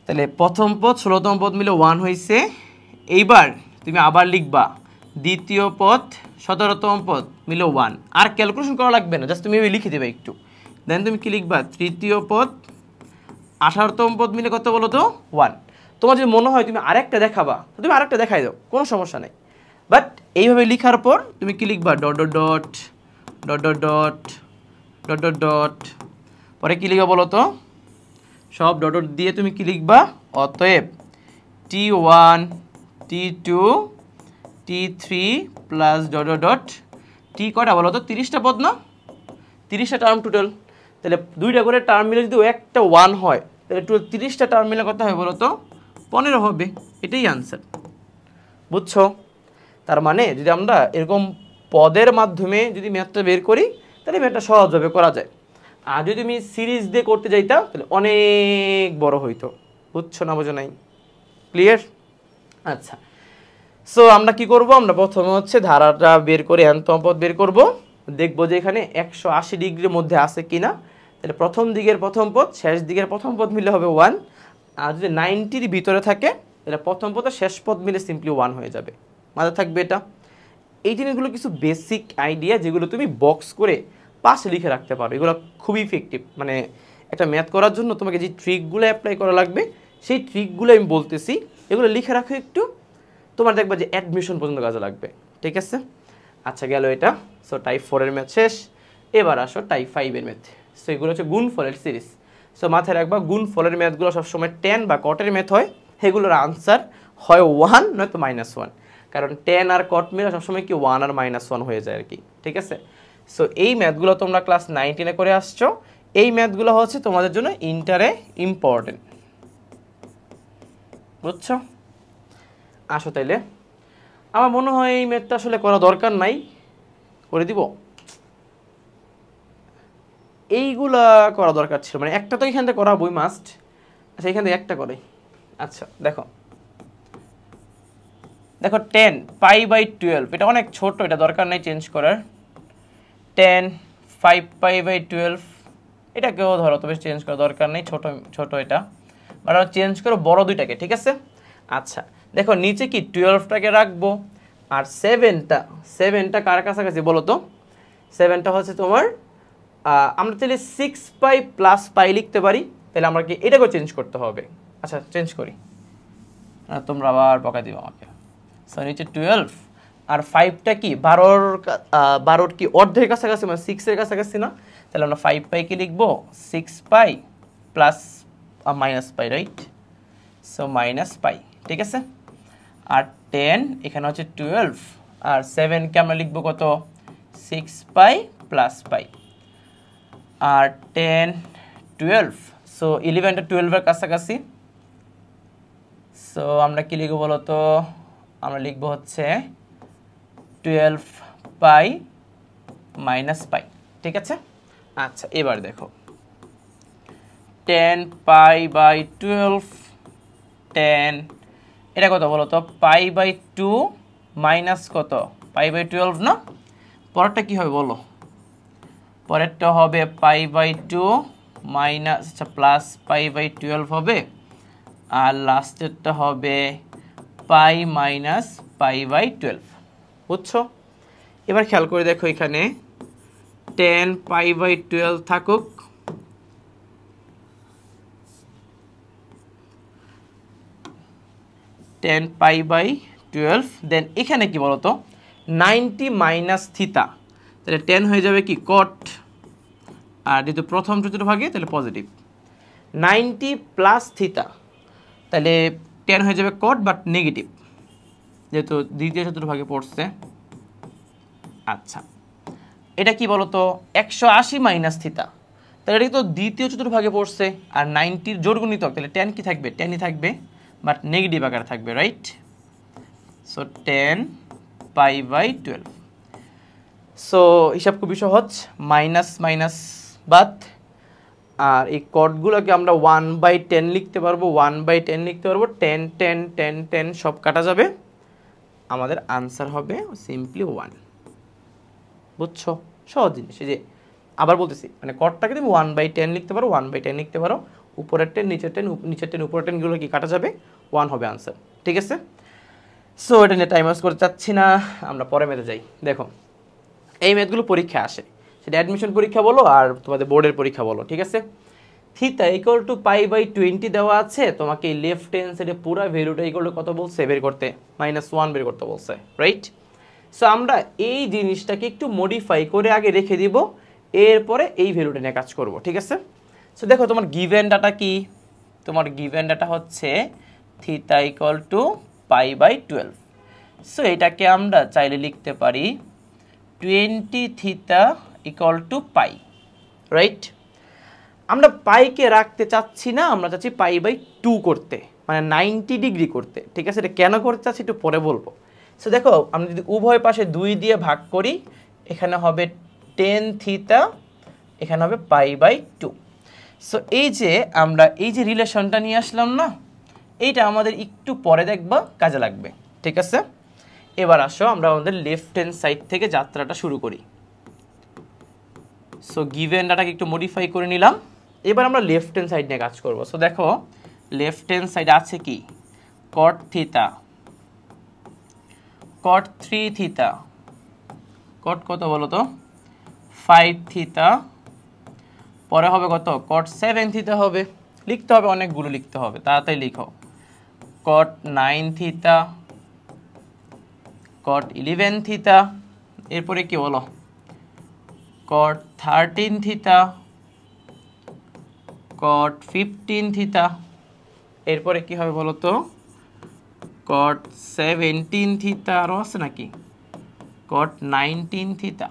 তাহলে প্রথম পদ 16তম পদ মিলে 1 হয়েছে। এইবার তুমি আবার লিখবা দ্বিতীয় পদ 17তম পদ মিলে 1, আর ক্যালকুলেশন করা লাগবে না, জাস্ট তুমি লিখে দেবে একটু। দেন তুমি কি লিখবা? তৃতীয় পদ 18তম পদ মিলে কত বলো তো? 1। তোমার যদি মনে হয় তুমি আরেকটা দেখাবা, তুমি আরেকটা দেখাই দাও, কোনো সমস্যা নেই। বাট এইভাবে লেখার পর তুমি কি লিখবা? Dot dot dot dot dot dot dot dot dot, পরে কি লিখবা বলো তো? সব ডট ডট দিয়ে তুমি কি লিখবা? অতএব t1 t2 t3 plus dot dot dot T কটা বলো তো? 30টা পদ না? 30টা টার্ম টোটাল। তাহলে দুইটা করে টার্ম মিলে যদি একটা 1 হয়, তাহলে 30টা টার্ম মিলে কত হবে বলো তো? 15 হবে। এটাই আনসার, বুঝছো? তার মানে যদি আমরা এরকম পদের মাধ্যমে যদি ম্যাথটা বের করি, তাহলে ম্যাথটা সহজভাবে করা যায়। আর যদি তুমি সিরিজ দিয়ে করতে যাইতা, তাহলে অনেক বড় হইতো। বুঝছো না বোঝো নাই? ক্লিয়ার? আচ্ছা, সো আমরা কি করব? আমরা প্রথমে হচ্ছে ধারাটা বের করে এনতম পদ বের করব, দেখবো যে এখানে 180 ডিগ্রির মধ্যে আছে কিনা। তাহলে প্রথম দিকের প্রথম পদ শেষ দিকের প্রথম পদ মিলে হবে 1, আর যদি 90-র ভিতরে থাকে তাহলে প্রথম পদ আর শেষ পদ মিলে সিম্পলি 1 হয়ে যাবে। মাথায় থাকবে এটা। এই জিনিসগুলো কিছু বেসিক আইডিয়া, যেগুলো তুমি বক্স করে পাশে লিখে রাখতে পারো। এগুলো খুবই ইফেক্টিভ। মানে একটা ম্যাথ করার জন্য তোমাকে যে ট্রিকগুলো অ্যাপ্লাই করা লাগবে, সেই ট্রিকগুলো আমি বলতেছি, এগুলো লিখে রাখো একটু, তোমার দেখবা যে অ্যাডমিশন পর্যন্ত কাজে লাগবে। ঠিক আছে? আচ্ছা, গেল এটা। সো টাইপ 4-এর ম্যাথ শেষ। এবার আসো টাইপ 5-এর ম্যাথ। সো এগুলো হচ্ছে গুণফলের সিরিজ। সো মাথায় রাখবা, গুণফলের ম্যাথগুলো সবসময় টেন বা কটের ম্যাথ হয়। সেগুলোর আনসার হয় 1 নয়তো -1, কারণ 10 আর কট মিলে সবসময় কি 1 আর -1 হয়ে যায় আর কি। ঠিক আছে? সো এই ম্যাথগুলো তোমরা ক্লাস 19-এ করে আসছো। এই ম্যাথগুলো হচ্ছে তোমাদের জন্য ইন্টারে ইম্পর্টেন্ট। বুঝছো? আসো তাইলে। আমার মনে হয় এই ম্যাথটা আসলে করা দরকার নাই, করে দিব। এইগুলা করা দরকার ছিল, মানে একটা তো এখান থেকে করাবই মাস্ট। আচ্ছা, এখান থেকে একটা করে। আচ্ছা দেখো, দেখো 10 π/12, এটা অনেক ছোট, এটা দরকার নেই চেঞ্জ করার। 10 5π/12, এটা কেউ ধরো, তবে চেঞ্জ করার দরকার নেই, ছোট ছোট এটা। বাট চেঞ্জ করো বড় দুইটাকে। ঠিক আছে? আচ্ছা দেখো, নিচে কি 12টাকে রাখবো, আর 7টা কার কাছাকাছি বলো তো? 7টা হচ্ছে তোমার, আমরা তাহলে 6π + π লিখতে পারি। তাহলে আমরা কি এটাকেও চেঞ্জ করতে হবে? আচ্ছা চেঞ্জ করি, তোমরা আবার বকা দিও আমাকে। সো নিচে 12, আর 5টা কি 12 কি অর্ধের কাছাকাছি, মানে 6-এর কাছাকাছি না? তাহলে আমরা 5π কি লিখবো? 6π + -π, রাইট? সো -π। ঠিক আছে? আর 10 এখানে হচ্ছে 12, আর 7কে আমরা লিখবো কত? 6π + π। আর 10 12, সো 11টা 12-এর কাছাকাছি। সো আমরা কি লিখবো বলো তো? আমরা লিখবো হচ্ছে 12π - π। ঠিক আছে? আচ্ছা এবার দেখো, 10π/12, 10, এটা কত বলো তো? π/2 মাইনাস কত? π/12 না? পরেরটা কি হবে বলো? পরেরটা হবে π/2 মাইনাস, আচ্ছা প্লাস π/12 হবে, আর লাস্টেরটা হবে π - π/12। বুঝছো? এবার খেয়াল করে দেখো, এখানে 10π/12 থাকুক, দেন এখানে কি বলতো? 90 - θ, তাহলে 10 হয়ে যাবে কি কট, আর যেহেতু প্রথম চতুর্ভাগে তাহলে পজিটিভ। 90 প্লাস থিতা, তাহলে টেন হয়ে যাবে কট বাট নেগেটিভ, যেহেতু দ্বিতীয় চতুর্ভাগে পড়ছে। আচ্ছা, এটা কি বলতো 180 মাইনাস থিতা, তাহলে এটা তো দ্বিতীয় চতুর্ভাগে পড়ছে, আর 90-র জোড় গুণিতক, তাহলে টেন কি থাকবে, টেনই থাকবে বাট নেগেটিভ আকারে থাকবে, right? So 10 pi by 12। So হিসাব খুবই সহজ, মাইনাস মাইনাস বাদ, আর এই কটগুলোকে আমরা 1/10 লিখতে পারবো, 1/10 লিখতে পারবো, 10 10 10 10 সব কাটা যাবে, আমাদের আনসার হবে সিম্পলি 1। বুঝছো? সহজ জিনিস। এই যে আবার বলতেছি, মানে কটটাকে তুমি 1/10 লিখতে পারো, 1/10 লিখতে পারো, উপরের 10 নিচের 10, নিচের 10 উপরের 10গুলো কি কাটা যাবে, 1 হবে আনসার। ঠিক আছে? সো এটা নিয়ে টাইম ওয়েস্ট করতে চাচ্ছি না, আমরা পরে মেতে যাই। দেখো, এই ম্যাথগুলো পরীক্ষা আসে, সেটা অ্যাডমিশন পরীক্ষা বলো আর তোমাদের বোর্ডের পরীক্ষা বলো, ঠিক আছে? Theta equal to pi by 20 দেওয়া আছে, তোমাকে লেফট হ্যান্ড সাইডে পুরো ভ্যালুটা ইকুয়াল টু কত বলছে বের করতে, -1 বের করতে বলছে, রাইট? সো আমরা এই জিনিসটাকে একটু মডিফাই করে আগে রেখে দিব, এরপরে এই ভ্যালুটা নিয়ে কাজ করব, ঠিক আছে? সো দেখো, তোমার গিভেন ডাটা কি? তোমার গিভেন ডাটা হচ্ছে theta equal to pi by 12। So এটাকে আমরা চাইলে লিখতে পারি 20 theta equal to pi, right? আমরা পাইকে রাখতে চাচ্ছি না, আমরা চাচ্ছি পাই বাই 2 করতে, মানে 90 ডিগ্রি করতে, ঠিক আছে? এটা কেন করতে চাচ্ছি একটু পরে বলবো। সো দেখো, আমরা যদি উভয় পাশে 2 দিয়ে ভাগ করি, এখানে হবে 10 থিটা, এখানে হবে পাই বাই 2। সো এই যে আমরা এই যে রিলেশনটা নিয়ে আসলাম না, এইটা আমাদের একটু পরে দেখবা কাজে লাগবে, ঠিক আছে? এবার আসো আমরা আমাদের লেফট হ্যান্ড সাইড থেকে যাত্রাটা শুরু করি। সো গিভেন ডাটাকে একটু মডিফাই করে নিলাম, এবার আমরা লেফট হ্যান্ড সাইড নিয়ে কাজ করব। সো দেখো, লেফট হ্যান্ড সাইড আছে কি, কট থিটা, কট 3 থিটা, কট কত বলো তো 5 থিটা, পরে হবে কত কট 7 থিটা হবে, লিখতে হবে অনেকগুলো লিখতে হবে, তাড়াতাড়ি লিখো। কট 9 থিটা, কট 11 থিটা, এরপরে কি বলো কট 13 থিটা, কট 15 থিটা, এরপরে কি হবে বলো তো কট 17 থিটা, আরও আছে নাকি কট 19 থিটা।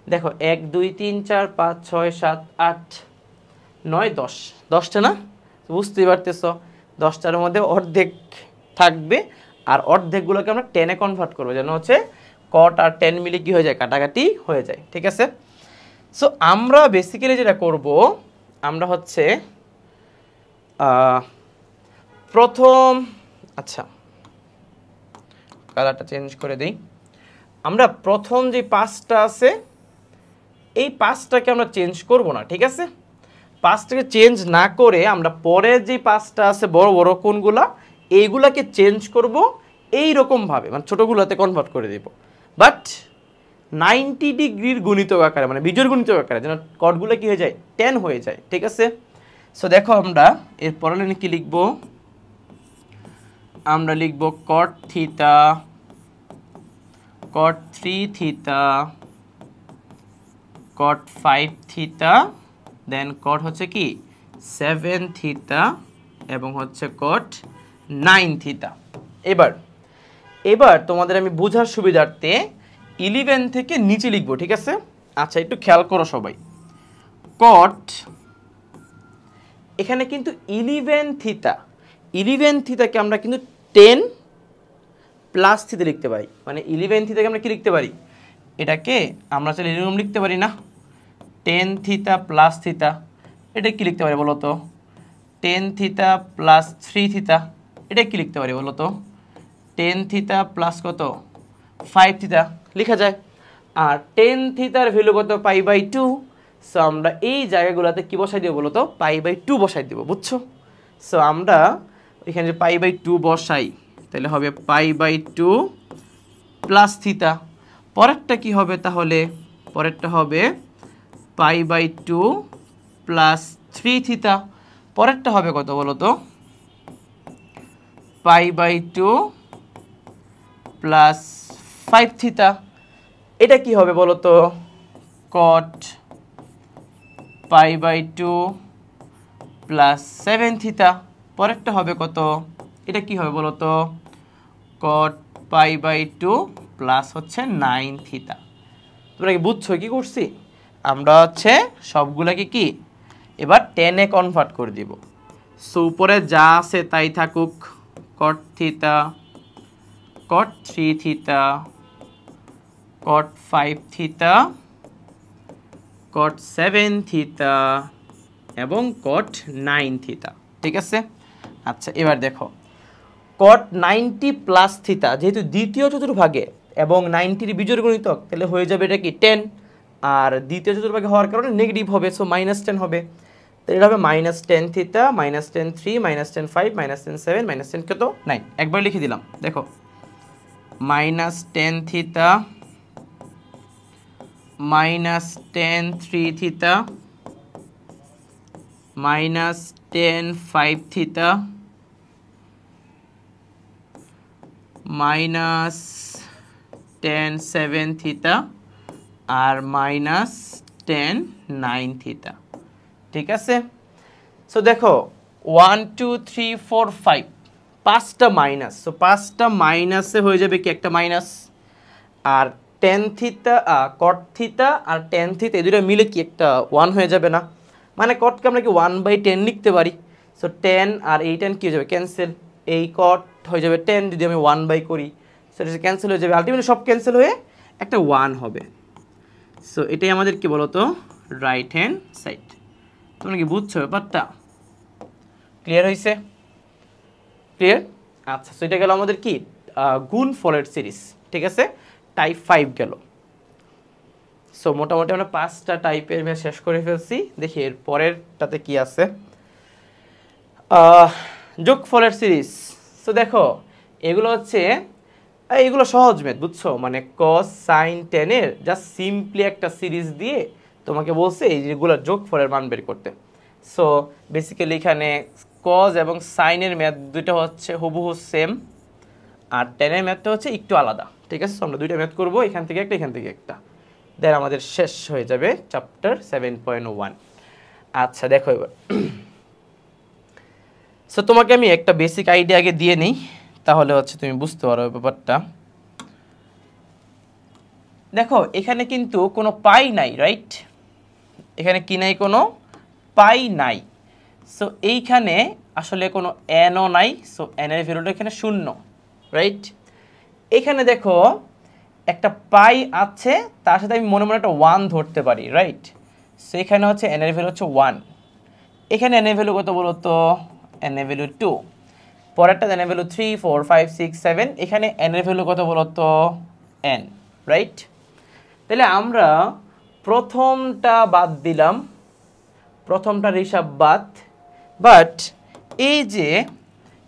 দেখো 1 2 3 4 5 6 7 8 9 10, 10টা না? বুঝতেই পারতেছ, 10টার মধ্যে অর্ধেক থাকবে, আর অর্ধেকগুলোকে আমরা 10-এ কনভার্ট করবো, যেন হচ্ছে কট আর 10 মিলে কি হয়ে যায়, কাটাকাটি হয়ে যায়, ঠিক আছে? সো আমরা বেসিক্যালি যেটা করব, আমরা হচ্ছে প্রথম, আচ্ছা কালারটা চেঞ্জ করে দিই, আমরা প্রথম যে 5টা আছে এই 5টাকে আমরা চেঞ্জ করব না, ঠিক আছে? 5টাকে চেঞ্জ না করে আমরা পরের যে 5টা আছে বড় বড় কোনগুলা, এইগুলাকে চেঞ্জ করব এইরকমভাবে, মানে ছোটোগুলোতে কনভার্ট করে দেব, বাট 90 ডিগ্রির গুণিতক আকারে, মানে বিজোড় গুণিতক আকারে, যেন কটগুলো কি হয়ে যায় 10 হয়ে যায়, ঠিক আছে? সো দেখো, আমরা এর পরের লাইনে কি লিখব, আমরা লিখব কট থিটা, কট 3 থিটা, কট 5 থিটা, দেন কট হচ্ছে কি 7 থিটা, এবং হচ্ছে কট 9 থিটা। এবার তোমাদের আমি বোঝার সুবিধার্থে 11 থেকে নিচে লিখব, ঠিক আছে? আচ্ছা, একটু খেয়াল করো সবাই, কট এখানে কিন্তু 11 থিটা, 11 থিটাকে আমরা কিন্তু 10 প্লাস থিটা লিখতে পারি, মানে 11 থিটাকে আমরা কি লিখতে পারি, এটাকে আমরা চাইলে এরকম লিখতে পারি না, 10 থিটা প্লাস থিটা, এটা কি লিখতে পারি বলো তো 10 থিটা প্লাস 3 থিটা, এটা কি লিখতে পারি বলো তো 10 থিটা প্লাস কত 5 থিটা লেখা যায়, আর 10 থিটার ভ্যালু কত পাই বাই 2। সো আমরা এই জায়গাগুলোতে কি বসাই দেবো বলো তো পাই বাই 2 বসাই দেবো, বুঝছো? সো আমরা এখানে যে পাই বাই 2 বসাই, তাহলে হবে পাই বাই 2 প্লাস থিটা, পরেরটা কি হবে তাহলে, পরেরটা হবে পাই বাই 2 প্লাস 3 থিটা, পরেরটা হবে কত বলো তো পাই বাই 2 প্লাস 5 থিটা, এটা কি হবে বলো তো কট পাই বাই 2 প্লাস 7 থিতা। পরেরটা হবে কত, এটা কি হবে বলো তো, কট পাই বাই 2 প্লাস হচ্ছে 9 থিতা। তোমরা কি বুঝছো কি করছি? আমরা হচ্ছে সবগুলাকে কি এবার 10 এ কনভার্ট করে দিব। সো উপরে যা আছে তাই থাকুক, কট থিতা, কট 3 থিতা, কট 5 থিতা, কট 7 থিতা এবং কট 9 থিতা। ঠিক আছে? আচ্ছা এবার দেখো, কট 90 প্লাস থিতা যেহেতু দ্বিতীয় চতুর্ভাগে এবং 90-র বিজোড় গুণিতক, তাহলে হয়ে যাবে এটা কি 10, আর দ্বিতীয় চতুর্ভাগে হওয়ার কারণে নেগেটিভ হবে, সো -10 হবে। তো এটা হবে -10 থিতা, -10 3, -10 5, -10 7, -10 কত 9। একবার লিখে দিলাম, দেখো -10 থিতা, -10 3 থিতা, -10 5 থিতা, -10 7 থিতা আর -10 9 থিতা। ঠিক আছে? সো দেখো 1 2 3 4 5 পাঁচটা মাইনাস, সো পাঁচটা মাইনাসে হয়ে যাবে কি একটা মাইনাস, আর 10 থিতা কট থিতা আর 10 থিতা এই দুটো মিলে কি একটা 1 হয়ে যাবে না? মানে কটকে আমরা কি 1/10 লিখতে পারি। সো 10 আর এই 10 কি হয়ে যাবে, ক্যান্সেল, এই কট হয়ে যাবে 10 যদি আমি 1/, করি, সো এটা ক্যান্সেল হয়ে যাবে, আলটিমেটলি সব ক্যান্সেল হয়ে একটা 1 হবে। সো এটাই আমাদের কি বলতো, রাইট হ্যান্ড সাইড। তোমরা কি বুঝছো ব্যাপারটা? ক্লিয়ার হয়েছে? ক্লিয়ার? আচ্ছা, সো এটা গেল আমাদের কি গুণফলের সিরিজ। ঠিক আছে, টাইপ 5 গেল। সো মোটামুটি আমরা 5টা টাইপের শেষ করে ফেলছি। দেখি এর পরেরটাতে কি আছে, যোগফলের সিরিজ। সো দেখো এগুলো হচ্ছে, এগুলো সহজ ম্যাথ, বুঝছো, মানে cos sin tan এর জাস্ট সিম্পলি একটা সিরিজ দিয়ে তোমাকে বলছে এই যেগুলো যোগফলের মান বের করতে। সো বেসিক্যালি এখানে cos এবং sin এর ম্যাথ দুটো হচ্ছে হুবহু সেম, আর tan এর ম্যাথটা হচ্ছে একটু আলাদা। ঠিক আছে, আমরা দুইটা ম্যাথ করব, এখান থেকে একটা, এখান থেকে একটা, দেন আমাদের শেষ হয়ে যাবে চ্যাপ্টার 7.1। আচ্ছা দেখো এবার, সো তোমাকে আমি একটা বেসিক আইডিয়া আগে দিয়ে নিই, তাহলে হচ্ছে তুমি বুঝতে পারো ব্যাপারটা। দেখো এখানে কিন্তু কোনো পাই নাই, রাইট? এখানে কি নাই, কোনো পাই নাই। সো এইখানে আসলে কোনো এনও নাই, সো এন এর ভ্যালুটা এখানে 0, রাইট? এখানে দেখো একটা পাই আছে, তার সাথে আমি মনে মনে একটা 1 ধরতে পারি, রাইট? সো এখানে হচ্ছে এন এর ভ্যালু হচ্ছে 1, এখানে এন এর ভ্যালু কত বলো তো, এন এর ভ্যালু 2, পরেরটা এন এর ভ্যালু 3 4 5 6 7, এখানে এন এর ভ্যালু কত বলো তো, এন, রাইট? তাহলে আমরা প্রথমটা বাদ দিলাম, প্রথমটার হিসাব বাদ, বাট এই যে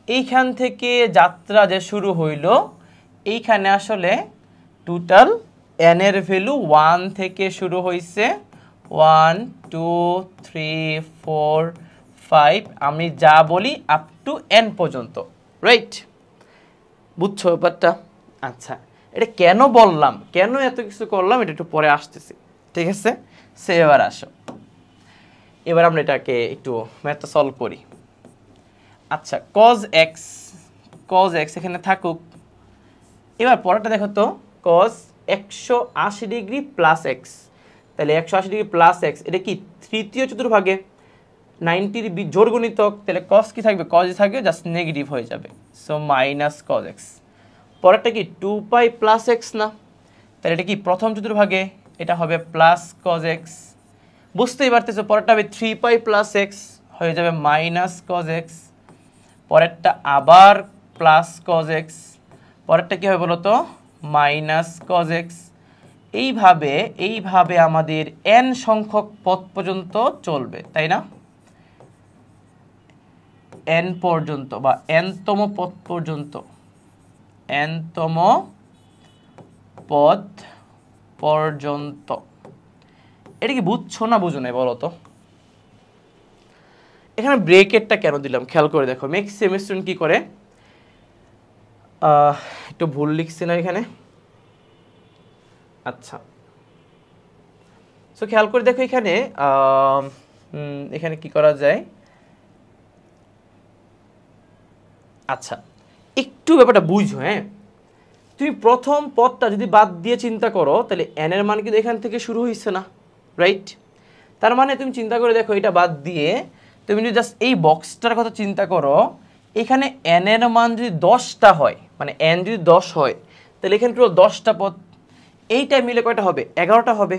এইখান থেকে যাত্রা যে শুরু হইল, এইখানে আসলে টোটাল এন এর ভ্যালু 1 থেকে শুরু হয়েছে, 1 2 3 4 5, আমি যা বলি আপ টু এন পর্যন্ত, রাইট? বুঝছো ব্যাপারটা? আচ্ছা, এটা কেন বললাম, কেন এত কিছু করলাম, এটা একটু পরে আসতেছি। ঠিক আছে, সে এবার আসো, এবার আমরা এটাকে একটু ম্যাথটা সলভ করি। আচ্ছা, cos x এখানে থাকুক। এবার পরেরটা দেখো তো, cos 180 ডিগ্রি প্লাস এক্স, তাহলে 180 ডিগ্রি প্লাস এক্স এটা কি তৃতীয় চতুর্ভাগে 90-র জোড় গুণিতক, তাহলে cos কি থাকবে, cos থাকবে, জাস্ট নেগেটিভ হয়ে যাবে, সো মাইনাস cos x। পরেরটা কি 2π প্লাস এক্স না, তাহলে এটা কি প্রথম চতুর্ভাগে, এটা হবে প্লাস cos x। বুঝতেই পারতেছো, পরেরটা হবে 3π প্লাস এক্স, হয়ে যাবে মাইনাস cos x। পরেরটা আবার প্লাস cos x, পরেরটা কি হবে বলো তো, মাইনাস cos x। এইভাবে আমাদের n সংখ্যক পদ পর্যন্ত চলবে, তাই না? n পর্যন্ত বা nতম পদ পর্যন্ত, nতম পদ পর্যন্ত। এটা কি বুঝছো না বুঝো না বলো তো? এখানে ব্রেকেটটা কেন দিলাম খেয়াল করে দেখো, ম্যাক্সিমাম স্টুডেন্ট কি করে, একটু ভুল লিখছি না এখানে। আচ্ছা, সো খেয়াল করে দেখো এখানে, এখানে কি করা যায়, আচ্ছা, একটু ব্যাপারটা বুঝো। হ্যাঁ, তুমি প্রথম পদটা যদি বাদ দিয়ে চিন্তা করো তাহলে n এর মান কিন্তু এখান থেকে শুরু হয়েছে না, রাইট? তার মানে তুমি চিন্তা করে দেখো, এটা বাদ দিয়ে তুমি যদি জাস্ট এই বক্সটার কথা চিন্তা করো, এখানে n এর মান যদি 10টা হয়, মানে n যদি 10 হয়, তাহলে এখানে পুরো 10টা পদ, এইটা মিলে কয়টা হবে? 11টা হবে।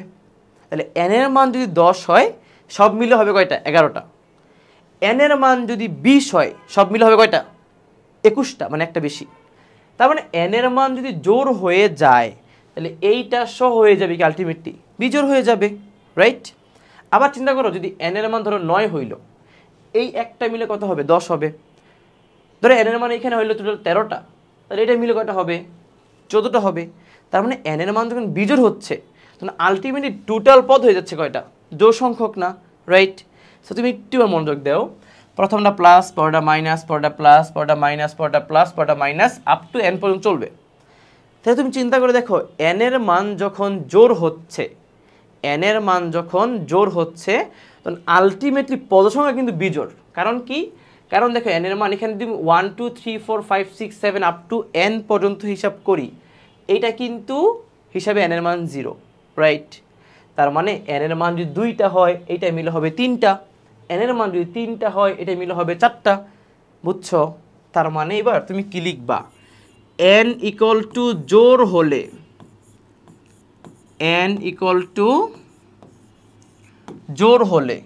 তাহলে n এর মান যদি 10 হয়, সব মিলে হবে কয়টা? 11টা। n এর মান যদি 20 হয়, সব মিলে হবে কয়টা? 21টা, মানে একটা বেশি। তার মানে n এর মান যদি জোড় হয়ে যায়, তাহলে এইটা সহ হয়ে যাবে কি আলটিমেটলি বিজোড় হয়ে যাবে, রাইট? আবার চিন্তা করো, যদি n এর মান ধরো 9 হইল, এই একটা মিলে কত হবে? 10 হবে। ধরো n এর মান এখানে হইলো টোটাল 13টা, তাহলে এটা মিলে কয়টা হবে? 14টা হবে। তার মানে n এর মান যখন বিজোড় হচ্ছে, তখন আলটিমেটলি টোটাল পদ হয়ে যাচ্ছে কয়টা? জোড় সংখ্যক না, রাইট? সো তুমি একটু মনোযোগ দাও। প্রথমটা plus, paratha minus, paratha plus, paratha minus, paratha plus, paratha minus, up to n পর্যন্ত চলবে। তাহলে তুমি চিন্তা করে দেখো, n এর মান যখন জোড় হচ্ছে, n এর মান যখন জোড় হচ্ছে, তখন আলটিমেটলি পদ সংখ্যা কিন্তু বিজোড়। কারণ কি? কারণ দেখো, n এর মান এখানে যদি 1 2 3 4 5 6 7 আপ টু n পর্যন্ত হিসাব করি, এইটা কিন্তু হিসাবে n এর মান 0, রাইট? তার মানে n এর মান যদি 2টা হয়, এইটা মিলে হবে 3টা। n এর মান যদি 3টা হয়, এটা মিলে হবে 4টা। বুঝছো? তার মানে এবার তুমি কি লিখবা? n ইকুয়াল টু জোড় হলে, n ইকুয়াল টু জোড় হলে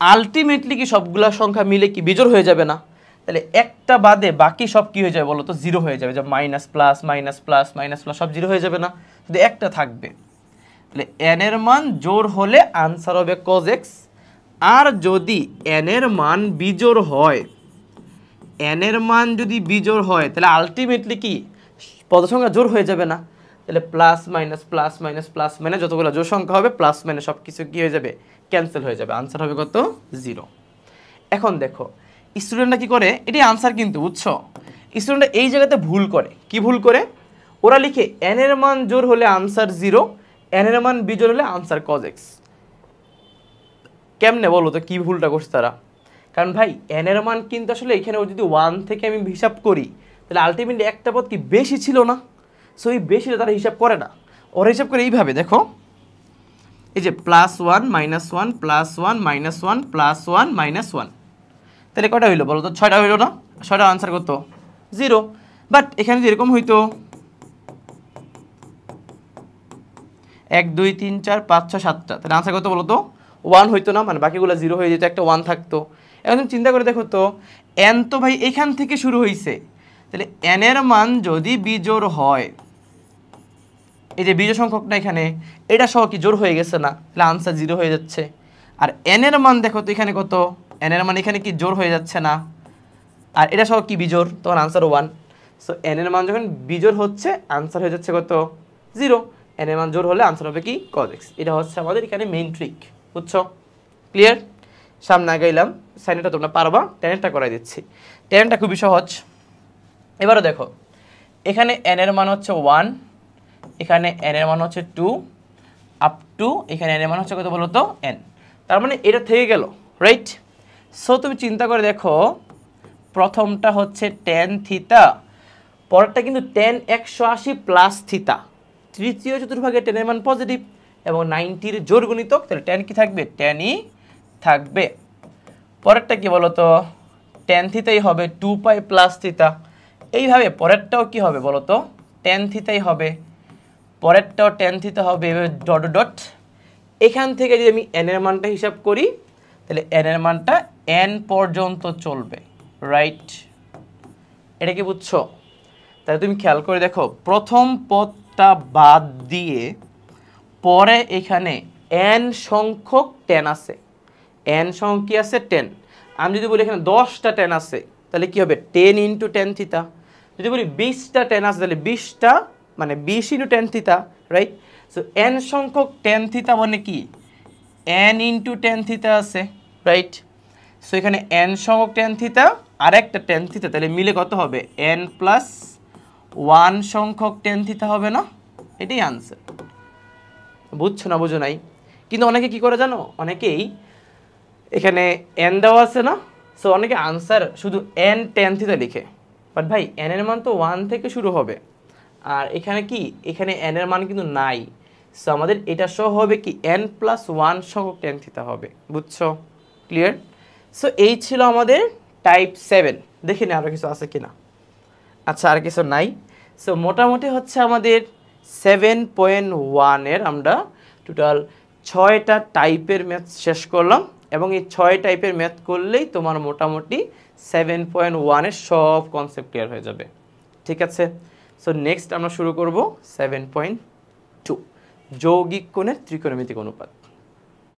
আলটিমেটলি কি সবগুলা সংখ্যা মিলে কি বিজোড় হয়ে যাবে না? তাহলে একটা বাদে বাকি সব কি হয়ে যাবে বলো তো? 0 হয়ে যাবে। যে minus plus minus plus minus plus সব 0 হয়ে যাবে না, শুধু একটা থাকবে। তাহলে n এর মান জোড় হলে আনসার হবে cos x। আর যদি n এর মান বিজোড় হয়, n এর মান যদি বিজোড় হয়, তাহলে আলটিমেটলি কি পদ সংখ্যা জোড় হয়ে যাবে না? তাহলে plus minus plus minus plus minus যতগুলো জোড় সংখ্যা হবে, প্লাস মাইনাস সব কিছু কি হয়ে যাবে? ক্যান্সেল হয়ে যাবে। আনসার হবে কত? 0। এখন দেখো স্টুডেন্টরা কি করে, এটাই আনসার কিন্তু, বুঝছো? স্টুডেন্টরা এই জায়গাতে ভুল করে। কি ভুল করে? ওরা লিখে n এর মান জোড় হলে আনসার 0, n এর মান বিজোড় হলে আনসার cos x। কেমনে বলো তো কি ভুলটা করছে তারা? কারণ ভাই, n এর মান কিন্তু আসলে এখানে যদি 1 থেকে আমি হিসাব করি, তাহলে আলটিমেটলি একটা পদ কি বেশি ছিল না? সো এই বেশিটা তারা হিসাব করে না। ওরা হিসাব করে এইভাবে, দেখো এই যে +1 -1 +1 -1 +1 -1, তাহলে কটা হইলো বলো তো? 6টা হইলো না? 6টার আনসার কত? 0। বাট এখানে যদি এরকম হইতো 1 2 3 4 5 6 7টা, তাহলে আনসার কত বলো তো? 1 হইতো না? মানে বাকিগুলো 0 হয়ে যেত, একটা 1 থাকতো। এখন তুমি চিন্তা করে দেখো তো, n তো ভাই এখান থেকে শুরু হয়েছে, তাহলে n এর মান যদি বিজোড় হয়, এই যে বিজোড় সংখ্যকটা এখানে, এটা সহ কি জোড় হয়ে গেছে না? তাহলে আনসার 0 হয়ে যাচ্ছে। আর n এর মান দেখো তো এখানে কত? n এর মান এখানে কি জোড় হয়ে যাচ্ছে না? আর এটা সহ কি বিজোড়, তখন আনসার 1। সো n এর মান যখন বিজোড় হচ্ছে, আনসার হয়ে যাচ্ছে কত? 0। n এর মান জোড় হলে আনসার হবে কি? cos x। এটা হচ্ছে আমাদের এখানে মেইন ট্রিক। বুঝছো? ক্লিয়ার? সামনে আগাইলাম। সাইনটা তোমরা পারবা, টেনটা করাই দিচ্ছি। টেনটা খুবই সহজ। এবারে দেখো, এখানে n এর মান হচ্ছে 1, এখানে n এর মান হচ্ছে 2, আপ টু এখানে n এর মান হচ্ছে কত বলো তো? n। তার মানে এটা থেকে গেল, রাইট? সো তুমি চিন্তা করে দেখো, প্রথমটা হচ্ছে tan থিটা, পরেরটা কিন্তু tan 180 প্লাস থিটা, তৃতীয় চতুর্ভাগে tan এর মান পজিটিভ এবং 90-র জোড় গুণিতক, তাহলে tan কি থাকবে? tan ই থাকবে। পরেরটা কি বলো তো? tan থিটাই হবে 2π প্লাস থিটা। এইভাবে পরেরটাও কি হবে বলো তো? tan থিটাই হবে। পরেরটাও tan থিটা হবে, এভাবে ডট ডট। এখান থেকে যদি আমি n এর মানটা হিসাব করি, তাহলে n এর মানটা n পর্যন্ত চলবে, রাইট? এটা কি বুঝছো? তাহলে তুমি খেয়াল করে দেখো, প্রথম পদটা বাদ দিয়ে পরে এখানে n সংখ্যক tan আছে। n সংখ্যক কি আছে? 10। আমি যদি বলি এখানে 10টা tan আছে, তাহলে কি হবে? 10 ইন্টু tan থিটা। যদি বলি 20টা tan আছে, তাহলে 20টা মানে 20 into tan theta, right? So n সংখ্যক tan থিটা মানে কি? n ইন্টু tan থিটা আছে, রাইট? সো এখানে n সংখ্যক tan থিটা আর একটা tan থিটা, তাহলে মিলে কত হবে? n প্লাস 1 সংখ্যক tan থিটা হবে না? এটাই আনসার। বুঝছো না? বুঝো নাই? কিন্তু অনেকে কি করে জানো? অনেকেই এখানে n দেওয়া আছে না, সো অনেকে আনসার শুধু n tan থিটা লিখে। বাট ভাই n এর মান তো 1 থেকে শুরু হবে, আর এখানে কি, এখানে n এর মান কিন্তু নাই। সো আমাদের এটা সহ হবে কি n+1 সংখ্যক tan থিটা হবে, বুঝছো? ক্লিয়ার? সো এই ছিল আমাদের টাইপ 7। দেখি না আরও কিছু আছে কিনা। আচ্ছা, আর কিছু নাই। সো মোটামুটি হচ্ছে আমাদের 7.1 এর আমরা টোটাল 6টা টাইপের ম্যাথ শেষ করলাম, এবং এই 6 টাইপের ম্যাথ করলেই তোমার মোটামুটি 7.1 এর সব কনসেপ্ট ক্লিয়ার হয়ে যাবে। ঠিক আছে? সো নেক্সট আমরা শুরু করব 7.2, যৌগিক কোণের ত্রিকোণমিতিক অনুপাত।